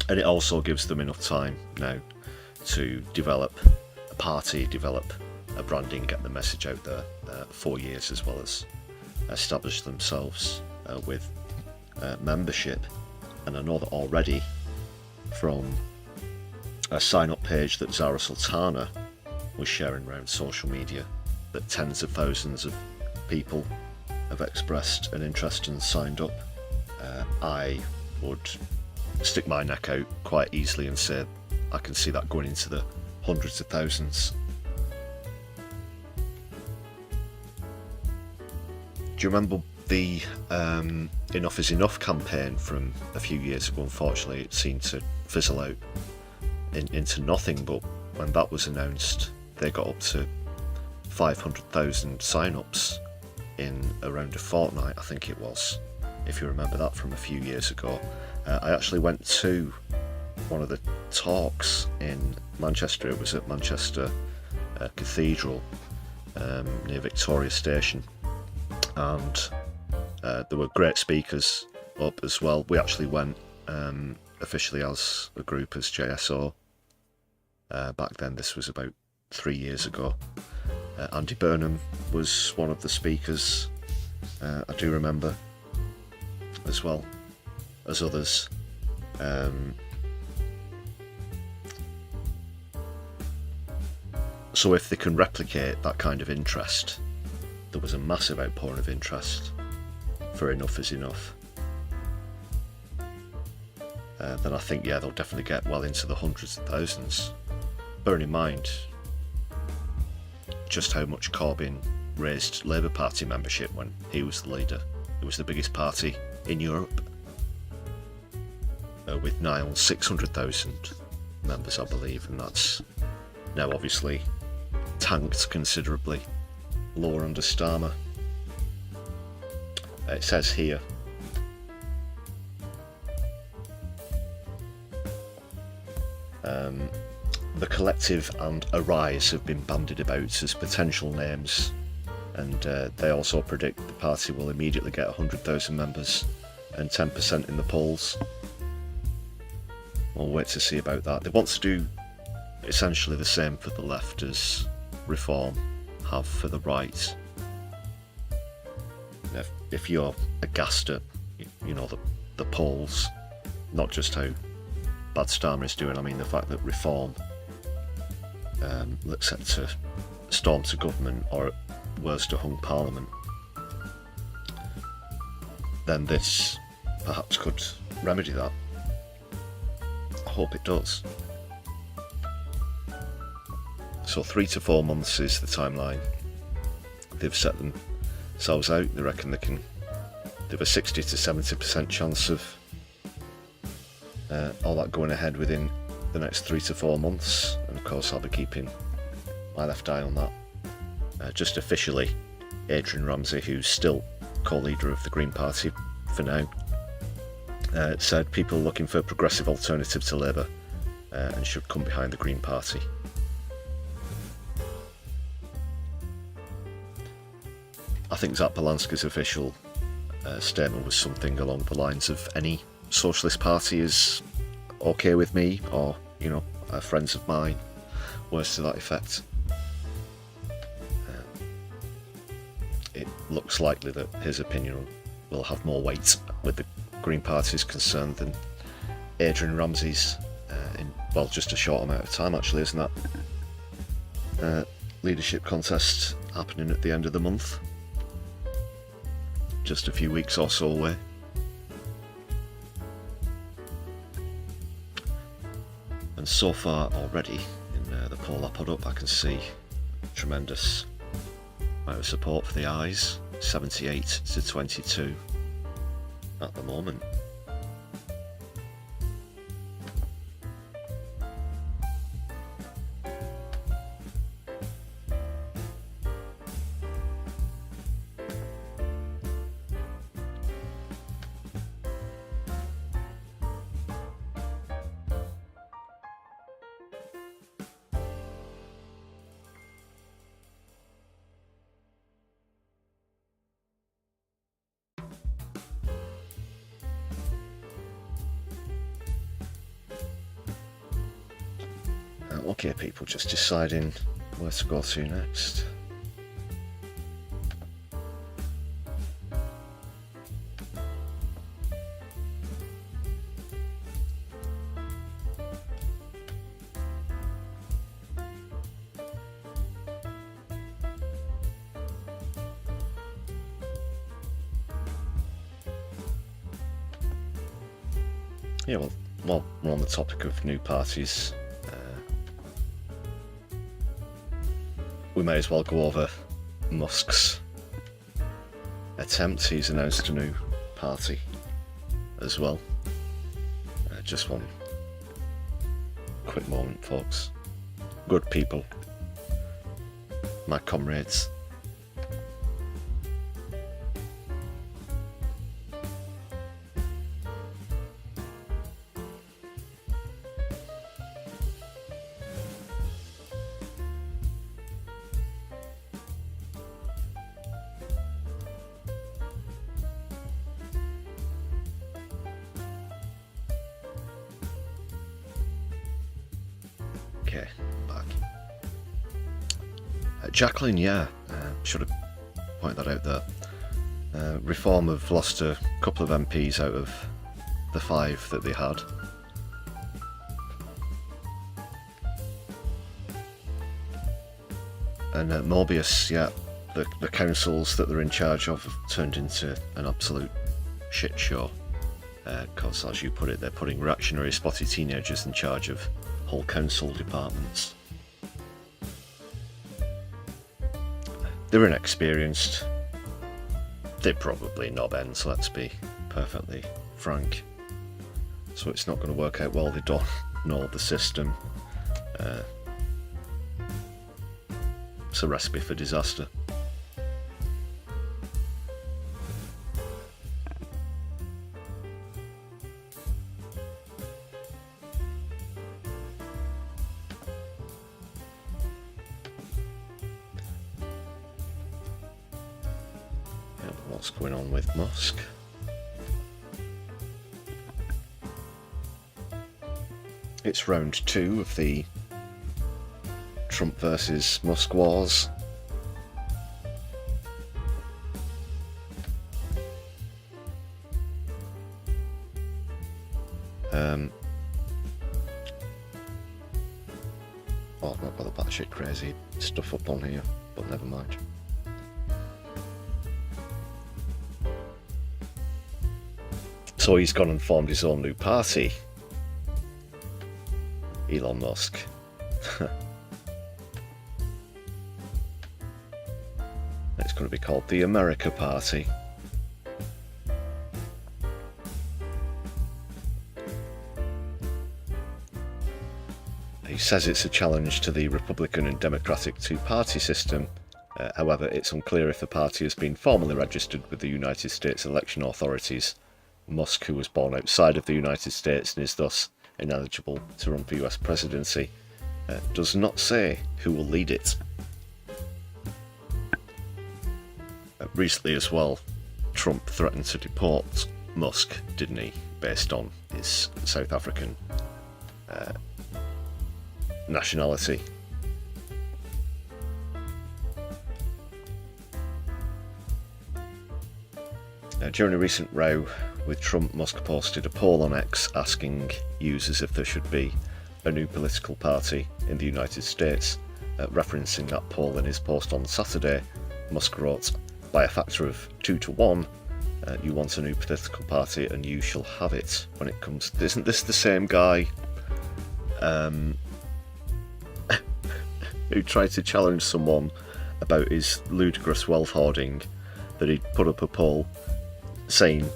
And it also gives them enough time now to develop a party, develop a branding, get the message out there 4 years, as well as establish themselves with membership. And I know that already from a sign-up page that Zara Sultana was sharing around social media, that tens of thousands of people have expressed an interest and signed up. I would stick my neck out quite easily and say I can see that going into the hundreds of thousands. Do you remember the Enough is Enough campaign from a few years ago? Unfortunately, it seemed to fizzle out into nothing, but when that was announced, they got up to 500,000 sign-ups in around a fortnight, I think it was, if you remember that from a few years ago. I actually went to one of the talks in Manchester. It was at Manchester Cathedral near Victoria Station, and there were great speakers up as well. We actually went officially as a group, as JSO. Back then, this was about 3 years ago. Andy Burnham was one of the speakers, I do remember, as well as others. So if they can replicate that kind of interest, there was a massive outpouring of interest for Enough is Enough, then I think, yeah, they'll definitely get well into the hundreds of thousands. Bearing in mind just how much Corbyn raised Labour Party membership when he was the leader. It was the biggest party in Europe, with nigh on 600,000 members, I believe, and that's now obviously tanked considerably, lower under Starmer. It says here, the Collective and Arise have been bandied about as potential names, and they also predict the party will immediately get 100,000 members and 10% in the polls. We'll wait to see about that. They want to do essentially the same for the left as Reform have for the right. If you're aghast at, you know, the polls, not just how bad Starmer is doing, I mean the fact that Reform looks set to storm to government, or at worst a hung parliament, then this perhaps could remedy that. I hope it does. So 3 to 4 months is the timeline they've set themselves out. They reckon they have a 60 to 70% chance of all that going ahead within the next 3 to 4 months, and of course I'll be keeping my left eye on that. Just officially, Adrian Ramsay, who's still co-leader of the Green Party for now, said people are looking for a progressive alternative to Labour and should come behind the Green Party. I think Zach Polanski's official statement was something along the lines of, any Socialist Party is okay with me, or, you know, friends of mine, words to that effect. It looks likely that his opinion will have more weight with the Green Party is concerned than Adrian Ramsay's in, well, just a short amount of time actually, isn't that? Leadership contest happening at the end of the month. just a few weeks or so away. And so far already in the poll I put up, I can see tremendous amount of support for the ayes, 78 to 22 at the moment. Okay, people, just deciding where to go to next. Yeah, well, while we're on the topic of new parties, we may as well go over Musk's attempt. He's announced a new party as well. Just one quick moment, folks. Good people, my comrades. Okay, back. Jacqueline, yeah, should have pointed that out there. Reform have lost a couple of MPs out of the 5 that they had. And Mobius, yeah, the councils that they're in charge of have turned into an absolute shit show. Because, as you put it, they're putting reactionary spotty teenagers in charge of whole council departments. They're inexperienced. They're probably knob ends, let's be perfectly frank. So it's not going to work out well. They don't know the system. It's a recipe for disaster. What's going on with Musk? It's round 2 of the Trump versus Musk wars. Oh, I've not got the batshit crazy stuff up on here, but never mind. So he's gone and formed his own new party. Elon Musk. It's going to be called the America Party. He says it's a challenge to the Republican and Democratic two-party system. However, it's unclear if the party has been formally registered with the United States election authorities. Musk, who was born outside of the United States and is thus ineligible to run for US presidency, does not say who will lead it. Recently as well, Trump threatened to deport Musk, didn't he, based on his South African nationality. During a recent row with Trump, Musk posted a poll on X asking users if there should be a new political party in the United States. Referencing that poll in his post on Saturday, Musk wrote, "By a factor of 2 to 1, You want a new political party and you shall have it when it comes... Isn't this the same guy who tried to challenge someone about his ludicrous wealth hoarding, that he'd put up a poll saying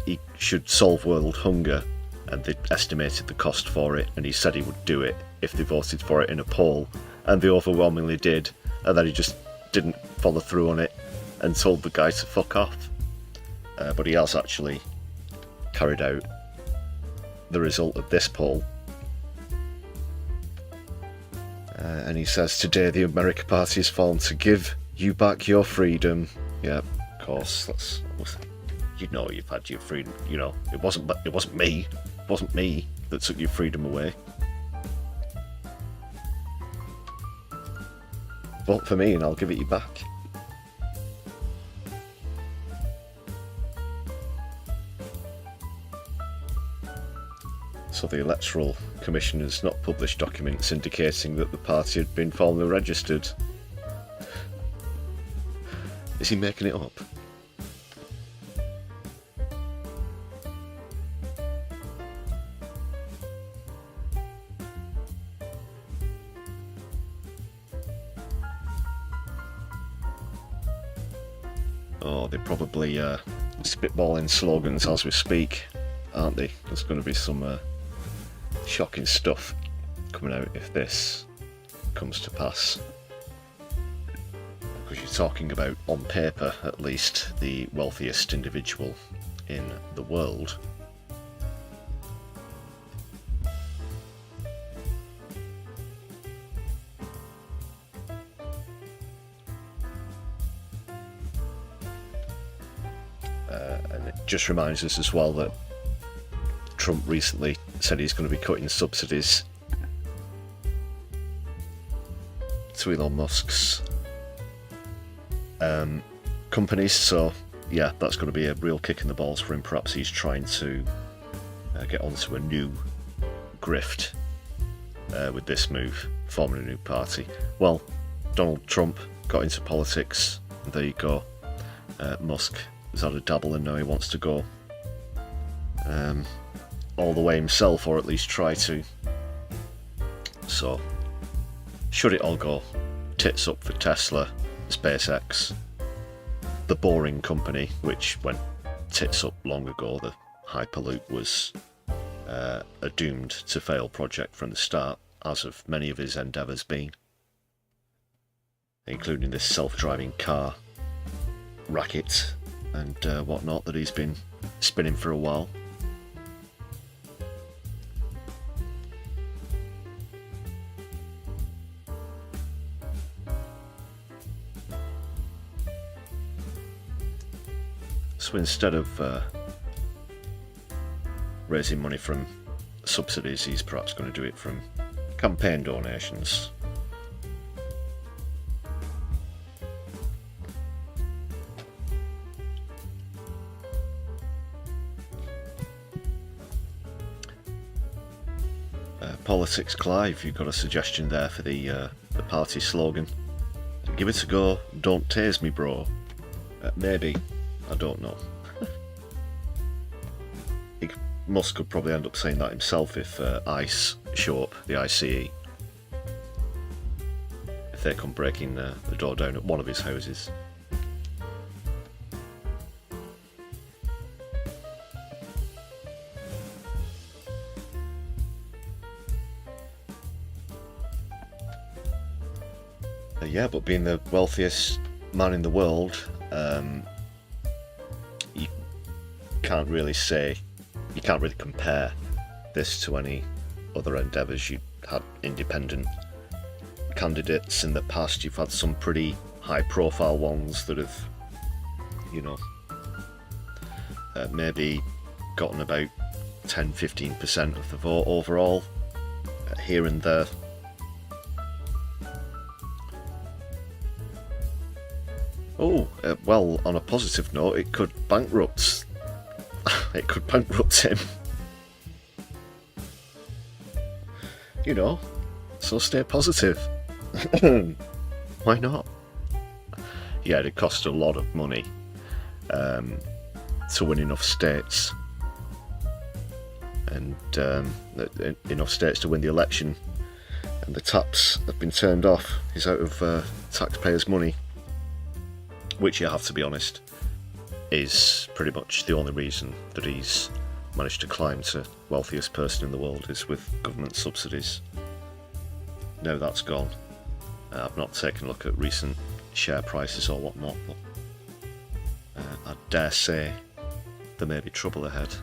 he should solve world hunger, and they estimated the cost for it, and he said he would do it if they voted for it in a poll, and they overwhelmingly did, and then he just didn't follow through on it and told the guy to fuck off. But he has actually carried out the result of this poll. And he says, today the America Party has fallen to give you back your freedom. Yeah, of course, that's... You know you've had your freedom, you know. It wasn't me. It wasn't me that took your freedom away. Vote for me and I'll give it you back. So the Electoral Commission has not published documents indicating that the party had been formally registered. Is he making it up? Oh, they're probably spitballing slogans as we speak, aren't they? There's going to be some shocking stuff coming out if this comes to pass. Because you're talking about, on paper at least, the wealthiest individual in the world. And it just reminds us as well that Trump recently said he's going to be cutting subsidies to Elon Musk's companies, so yeah, that's going to be a real kick in the balls for him. Perhaps he's trying to get onto a new grift with this move, forming a new party. Well, Donald Trump got into politics, there you go. Musk has had a dabble and now he wants to go all the way himself, or at least try to. So, should it all go tits up for Tesla, SpaceX, the Boring Company, which went tits up long ago, the Hyperloop was a doomed to fail project from the start, as have many of his endeavours been, including this self-driving car racket and whatnot that he's been spinning for a while. So instead of raising money from subsidies, he's perhaps going to do it from campaign donations. Politics Clive, you've got a suggestion there for the party slogan. Give it a go, don't tase me bro. Maybe, I don't know. Musk could probably end up saying that himself if ICE show up, the ICE, if they come breaking the door down at one of his houses. Yeah, but being the wealthiest man in the world, you can't really compare this to any other endeavours. You had independent candidates in the past, you've had some pretty high profile ones that have, you know, maybe gotten about 10-15% of the vote overall, here and there. Oh, well, on a positive note, it could bankrupt. It could bankrupt him. You know, so stay positive. Why not? Yeah, it cost a lot of money. to win enough states, and enough states to win the election, and the taps have been turned off. He's out of taxpayers' money, which, you have to be honest, is pretty much the only reason that he's managed to climb to wealthiest person in the world, is with government subsidies. Now that's gone. I've not taken a look at recent share prices or whatnot, but I dare say there may be trouble ahead.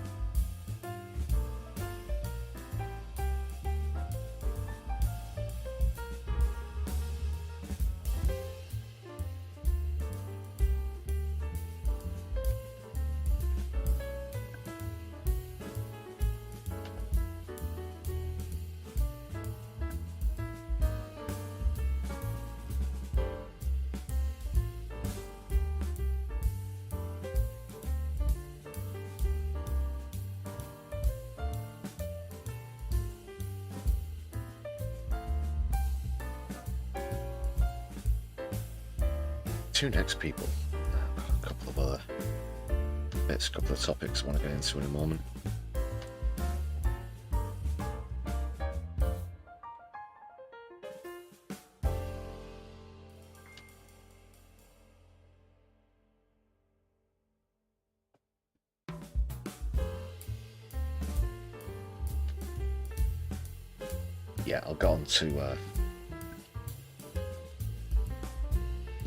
Two next people. I've got a couple of other bits, a couple of topics I want to get into in a moment. Yeah, I'll go on to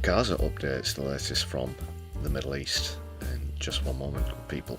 Gaza updates, the latest from the Middle East, in just one moment, people.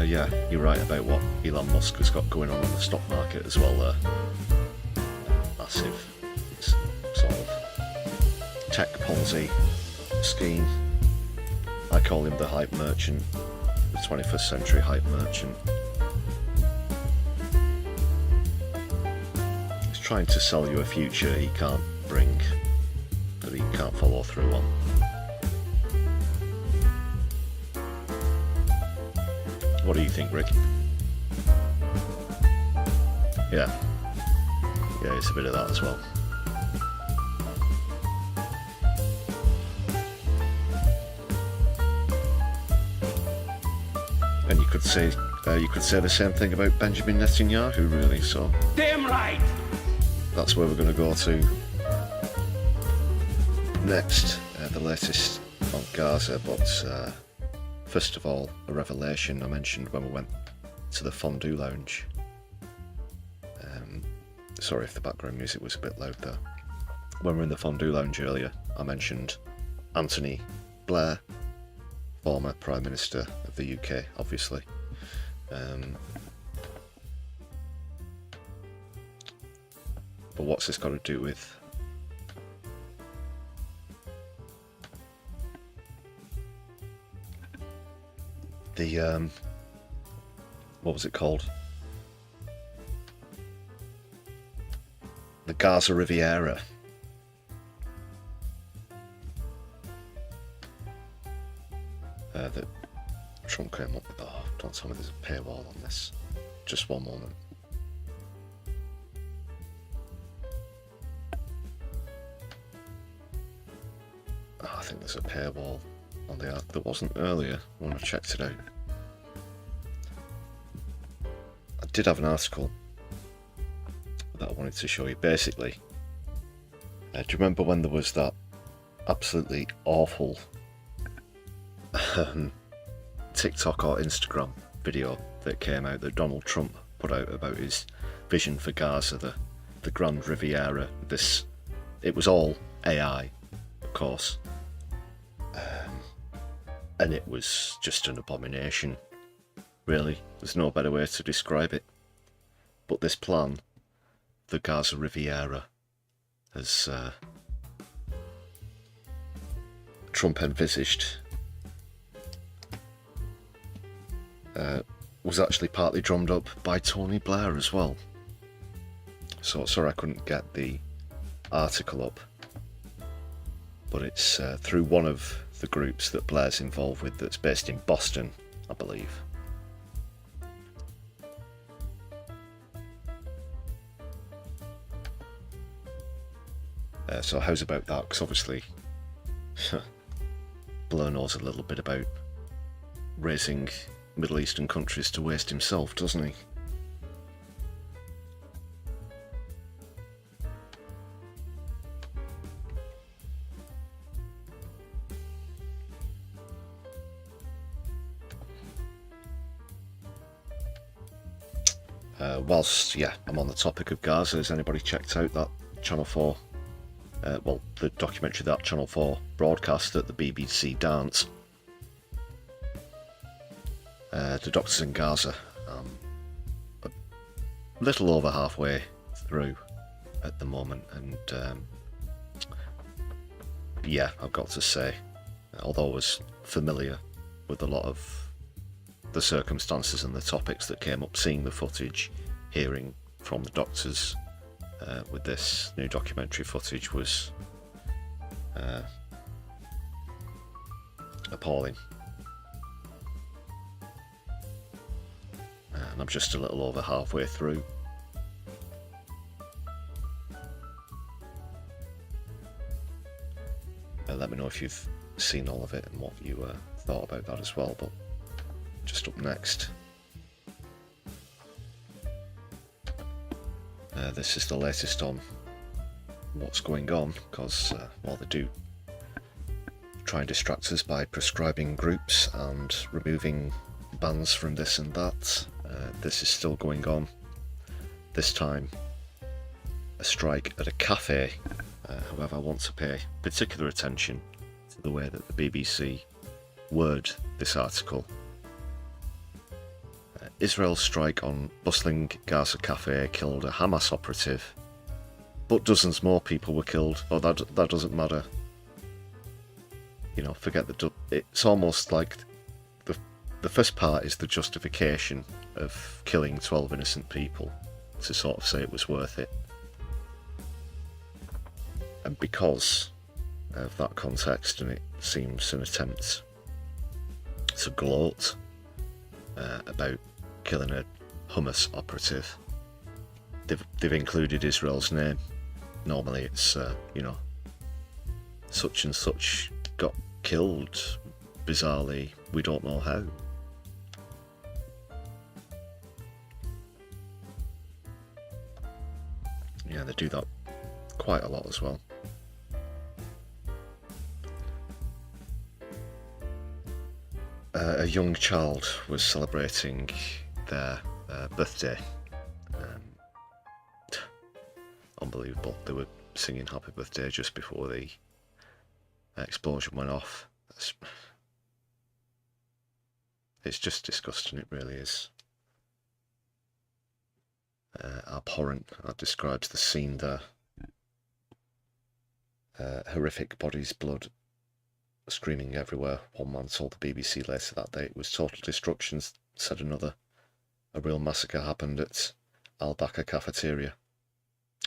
Yeah, you're right about what Elon Musk has got going on the stock market as well there. Massive sort of tech Ponzi scheme. I call him the hype merchant, the 21st century hype merchant. He's trying to sell you a future he can't bring, that he can't follow through on. What do you think, Rick? Yeah, it's a bit of that as well. And you could say the same thing about Benjamin Netanyahu, really. So Damn right. That's where we're going to go to next. The latest on Gaza, but. First of all, a revelation I mentioned when we went to the fondue lounge. Sorry if the background music was a bit loud there. When we were in the fondue lounge earlier, I mentioned Anthony Blair, former Prime Minister of the UK, obviously. But what's this got to do with the what was it called? The Gaza Riviera. That Trump came up with. Oh, don't tell me there's a paywall on this. Just one moment. Oh, I think there's a paywall on the app that wasn't earlier when I checked it out. I did have an article that I wanted to show you. Basically, do you remember when there was that absolutely awful TikTok or Instagram video that came out that Donald Trump put out about his vision for Gaza, the Grand Riviera? It was all AI, of course. And it was just an abomination, really. There's no better way to describe it. But this plan, the Gaza Riviera, as Trump envisaged, was actually partly drummed up by Tony Blair as well. So sorry I couldn't get the article up, but it's through one of the groups that Blair's involved with, that's based in Boston, I believe. So how's about that? Because obviously Blair knows a little bit about raising Middle Eastern countries to waste himself, doesn't he? Whilst, yeah, I'm on the topic of Gaza, has anybody checked out that Channel 4, well, the documentary that Channel 4 broadcast at the BBC Dance? The doctors in Gaza, a little over halfway through at the moment, and yeah, I've got to say, although I was familiar with a lot of the circumstances and the topics that came up, seeing the footage, hearing from the doctors with this new documentary footage was appalling. And I'm just a little over halfway through. Let me know if you've seen all of it and what you thought about that as well. But just up next, this is the latest on what's going on, because while they do try and distract us by prescribing groups and removing bans from this and that, this is still going on. This time a strike at a cafe. However, I want to pay particular attention to the way that the BBC word this article. Israel's strike on bustling Gaza cafe killed a Hamas operative, but dozens more people were killed. Oh, that doesn't matter. You know, forget the... It's almost like the first part is the justification of killing 12 innocent people to sort of say it was worth it. And because of that context, and it seems an attempt to gloat about killing a Hamas operative, they've included Israel's name. Normally it's, you know, such and such got killed, bizarrely, we don't know how. Yeah, they do that quite a lot as well. A young child was celebrating their birthday. Unbelievable. They were singing happy birthday just before the explosion went off. It's just disgusting, it really is. Abhorrent. That describes the scene there. Horrific bodies, blood, screaming everywhere. One man told the BBC later that day it was total destruction, said another. A real massacre happened at Al-Baka cafeteria.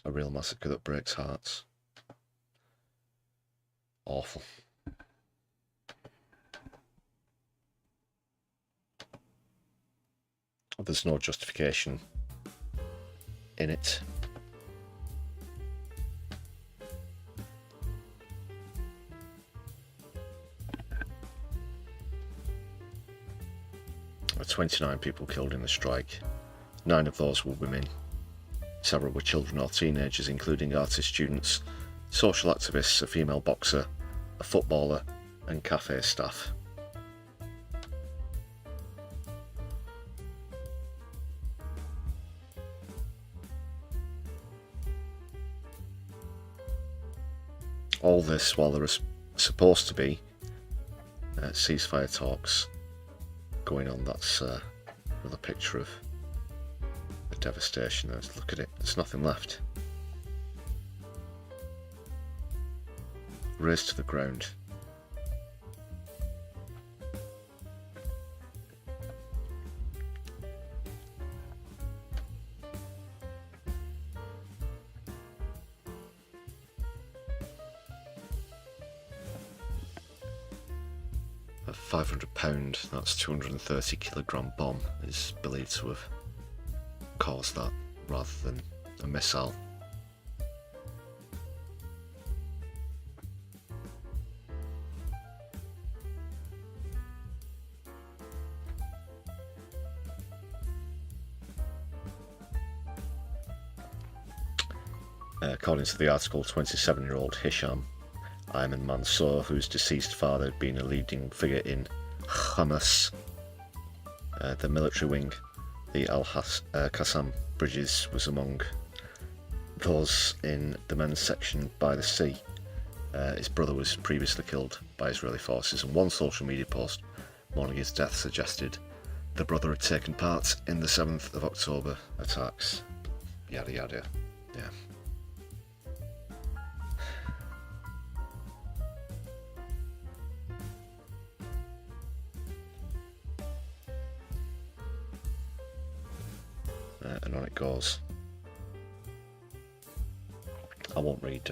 A real massacre that breaks hearts. Awful. There's no justification in it. There were 29 people killed in the strike. 9 of those were women. Several were children or teenagers, including artist students, social activists, a female boxer, a footballer, and cafe staff. All this while there are supposed to be ceasefire talks going on. That's Another picture of the devastation. Let's look at it. There's nothing left. Razed to the ground. A £500, that's 230 kilogram bomb is believed to have caused that rather than a missile. According to the article, 27-year-old Hisham Ayman Mansour, whose deceased father had been a leading figure in Hamas, the military wing, the Al-Qassam bridges, was among those in the men's section by the sea. His brother was previously killed by Israeli forces, and one social media post mourning his death suggested the brother had taken part in the 7th of October attacks. Yada yada. Yeah. And on it goes. I won't read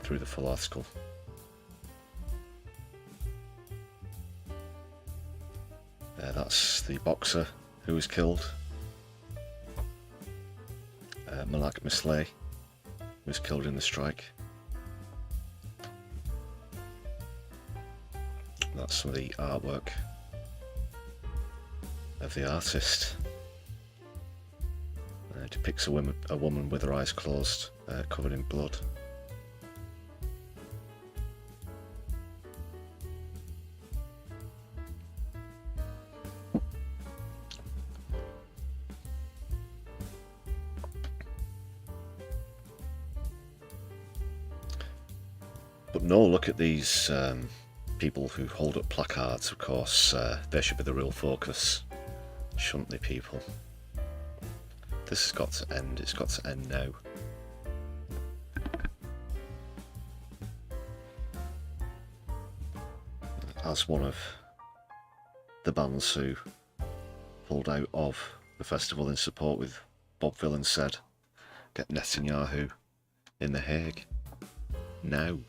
through the full article. That's the boxer who was killed. Malak Misley was killed in the strike. That's some of the artwork of the artist. Depicts a woman with her eyes closed, covered in blood. But no, look at these people who hold up placards. Of course, they should be the real focus, shouldn't they, people? This has got to end. It's got to end now. As one of the bands who pulled out of the festival in support with Bob Vylan said, get Netanyahu in The Hague now.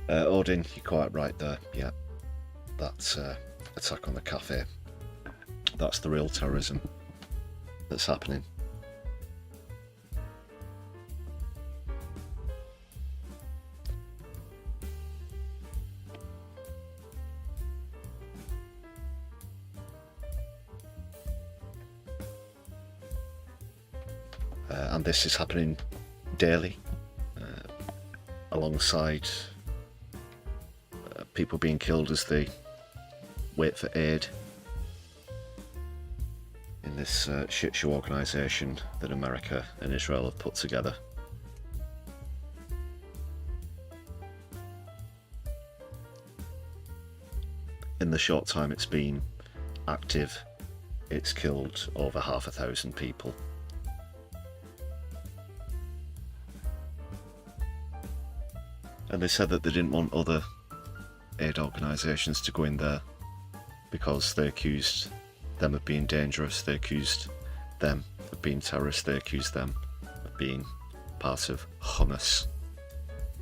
Odin, you're quite right there. Yeah, that's attack on the cafe. That's the real terrorism that's happening. And this is happening daily, alongside people being killed as they wait for aid in this shit show organisation that America and Israel have put together. In the short time it's been active, it's killed over 500 people. And they said that they didn't want other aid organisations to go in there because they accused them of being dangerous, they accused them of being terrorists, they accused them of being part of Hamas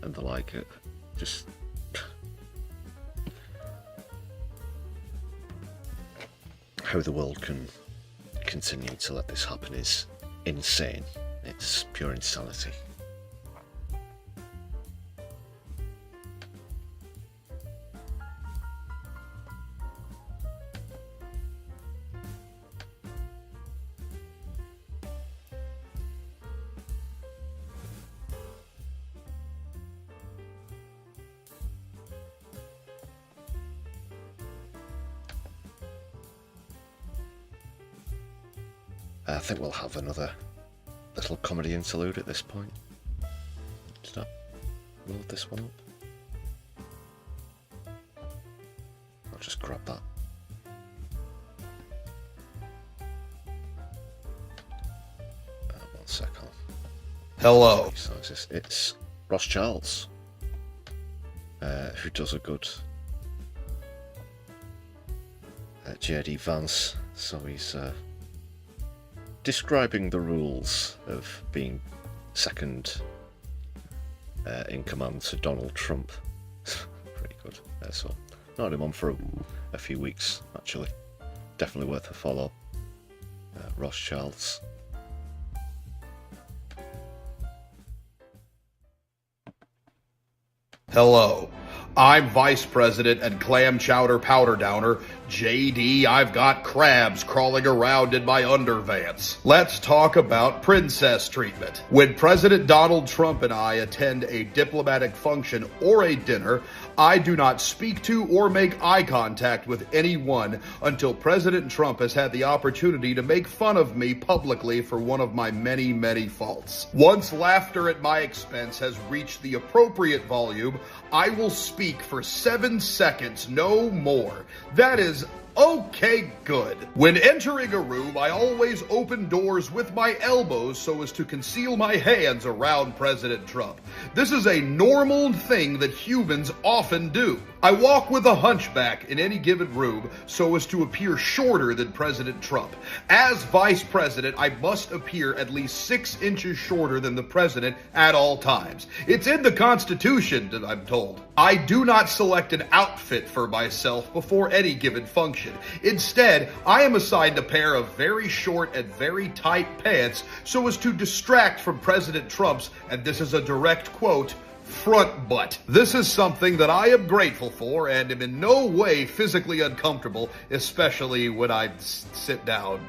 and the like. Just how the world can continue to let this happen is insane. It's pure insanity. I think we'll have another little comedy interlude at this point. Did I load this one up? I'll just grab that. One second. Hello. It's Ross Charles, who does a good JD Vance, so he's describing the rules of being second in command to Donald Trump. Pretty good. So, not had him on for a few weeks, actually. Definitely worth a follow. Ross Charles. Hello. I'm Vice President and Clam Chowder Powder Downer, JD. I've got crabs crawling around in my undervants. Let's talk about princess treatment. When President Donald Trump and I attend a diplomatic function or a dinner, I do not speak to or make eye contact with anyone until President Trump has had the opportunity to make fun of me publicly for one of my many, many faults. Once laughter at my expense has reached the appropriate volume, I will speak for 7 seconds, no more. That is okay, good. When entering a room, I always open doors with my elbows so as to conceal my hands around President Trump. This is a normal thing that humans often do. I walk with a hunchback in any given room so as to appear shorter than President Trump. As Vice President, I must appear at least 6 inches shorter than the President at all times. It's in the Constitution, I'm told. I do not select an outfit for myself before any given function. Instead, I am assigned a pair of very short and very tight pants so as to distract from President Trump's, and this is a direct quote, front butt. This is something that I am grateful for and am in no way physically uncomfortable, especially when I sit down.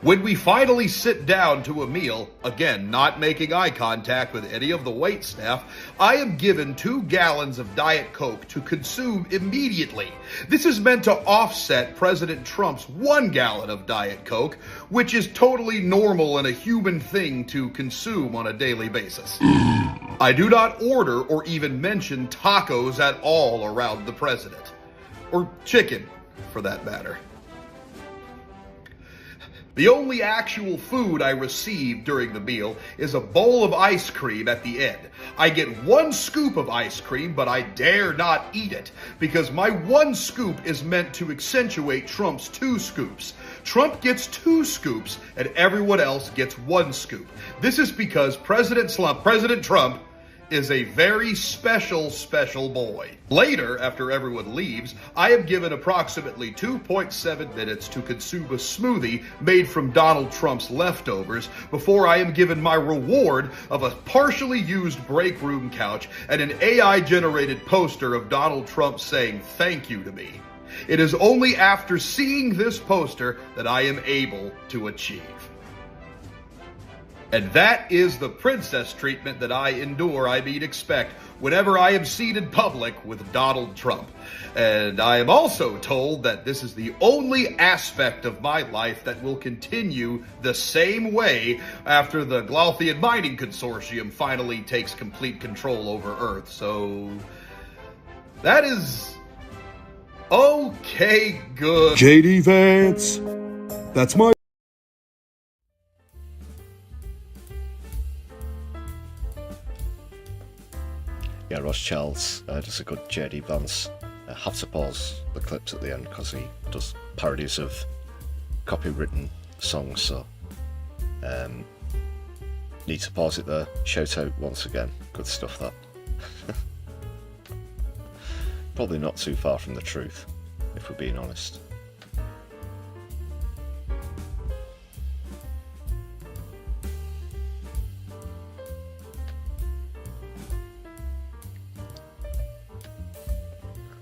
When we finally sit down to a meal, again, not making eye contact with any of the wait staff, I am given 2 gallons of Diet Coke to consume immediately. This is meant to offset President Trump's 1 gallon of Diet Coke, which is totally normal and a human thing to consume on a daily basis. I do not order or even mention tacos at all around the president. Or chicken, for that matter. The only actual food I receive during the meal is a bowl of ice cream at the end. I get 1 scoop of ice cream, but I dare not eat it, because my 1 scoop is meant to accentuate Trump's 2 scoops. Trump gets 2 scoops, and everyone else gets 1 scoop. This is because President Trump is a very special boy. Later, after everyone leaves, I am given approximately 2.7 minutes to consume a smoothie made from Donald Trump's leftovers before I am given my reward of a partially used break room couch and an AI-generated poster of Donald Trump saying thank you to me. It is only after seeing this poster that I am able to achieve. And that is the princess treatment that I endure, expect, whenever I am seen in public with Donald Trump. And I am also told that this is the only aspect of my life that will continue the same way after the Glothian Mining Consortium finally takes complete control over Earth. So, that is okay, good. JD Vance, that's my... Yeah, Ross Charles does a good JD Vance. I have to pause the clips at the end because he does parodies of copywritten songs, so need to pause it there. Shout out once again. Good stuff, that. Probably not too far from the truth, if we're being honest.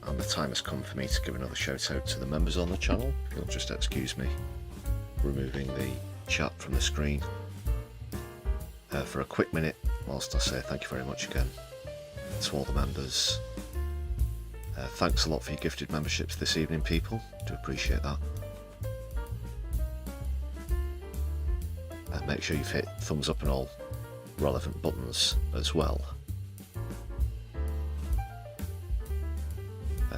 And the time has come for me to give another shout out to the members on the channel. If you'll just excuse me removing the chat from the screen for a quick minute whilst I say thank you very much again to all the members. Thanks a lot for your gifted memberships this evening, people. Do appreciate that. make sure you've hit thumbs up and all relevant buttons as well.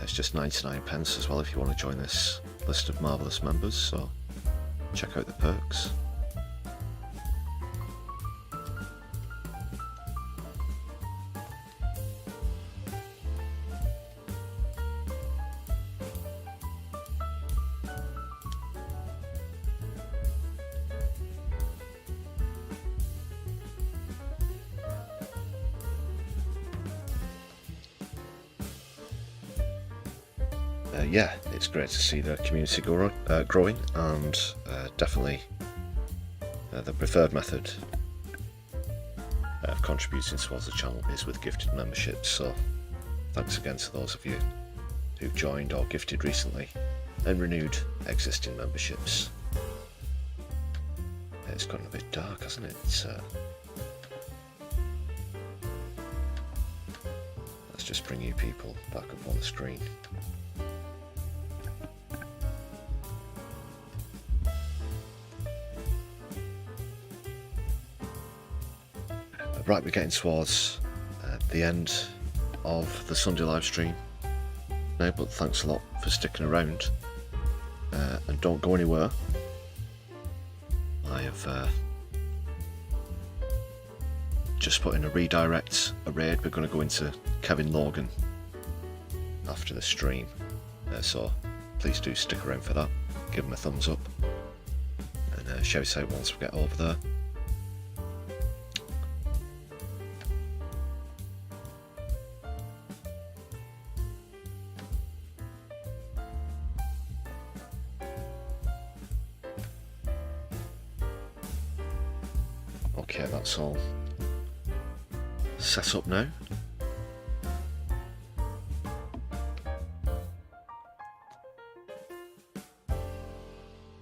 It's just 99p as well if you want to join this list of marvellous members, so check out the perks. Yeah, it's great to see the community growing, and definitely the preferred method of contributing towards the channel is with gifted memberships, so thanks again to those of you who've joined or gifted recently and renewed existing memberships. It's gotten a bit dark, hasn't it? Let's just bring you people back up on the screen. Right, we're getting towards the end of the Sunday live stream now, but thanks a lot for sticking around, and don't go anywhere. I have just put in a redirect, a raid. We're going to go into Kevin Logan after the stream, so please do stick around for that. Give him a thumbs up and shout out once we get over there. Okay, that's all set up now.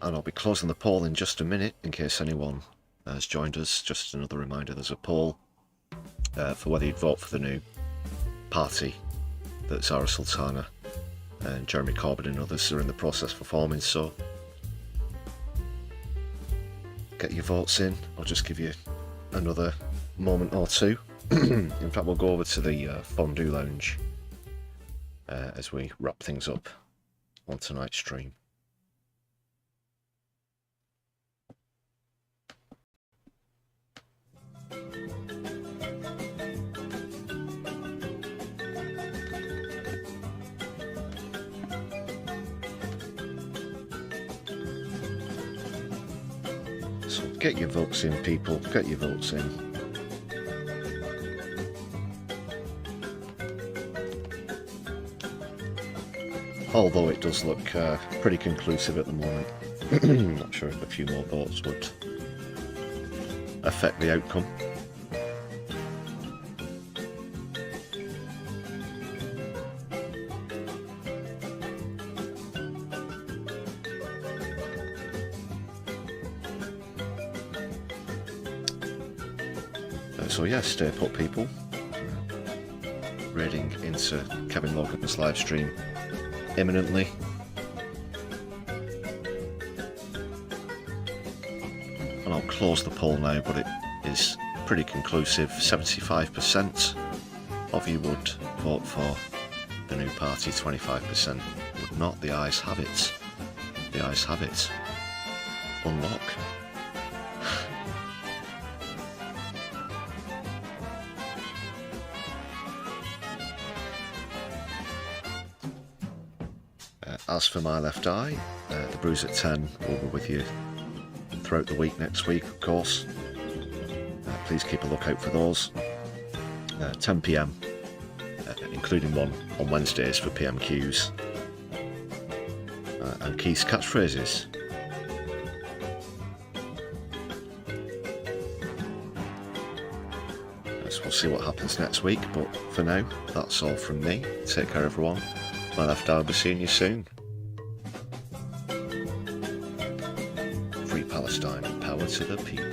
And I'll be closing the poll in just a minute in case anyone has joined us. Just another reminder, there's a poll for whether you'd vote for the new party that Zara Sultana and Jeremy Corbyn and others are in the process for forming, so get your votes in. I'll just give you another moment or two. In fact, we'll go over to the fondue lounge as we wrap things up on tonight's stream. So get your votes in, people, get your votes in. Although it does look pretty conclusive at the moment. Not sure if a few more votes would affect the outcome. So yeah, stay put, people. Raiding into Kevin Logan's live stream imminently. And I'll close the poll now, but it is pretty conclusive. 75% of you would vote for the new party, 25% would not. The ayes have it. The ayes have it. Unlock. As for my left eye, the Brews at 10 will be with you throughout the week next week, of course. Please keep a lookout for those. 10 PM, including one on Wednesdays for PMQs. And Keith's catchphrases. So we'll see what happens next week, but for now, that's all from me. Take care, everyone. My left eye will be seeing you soon. Free Palestine and power to the people.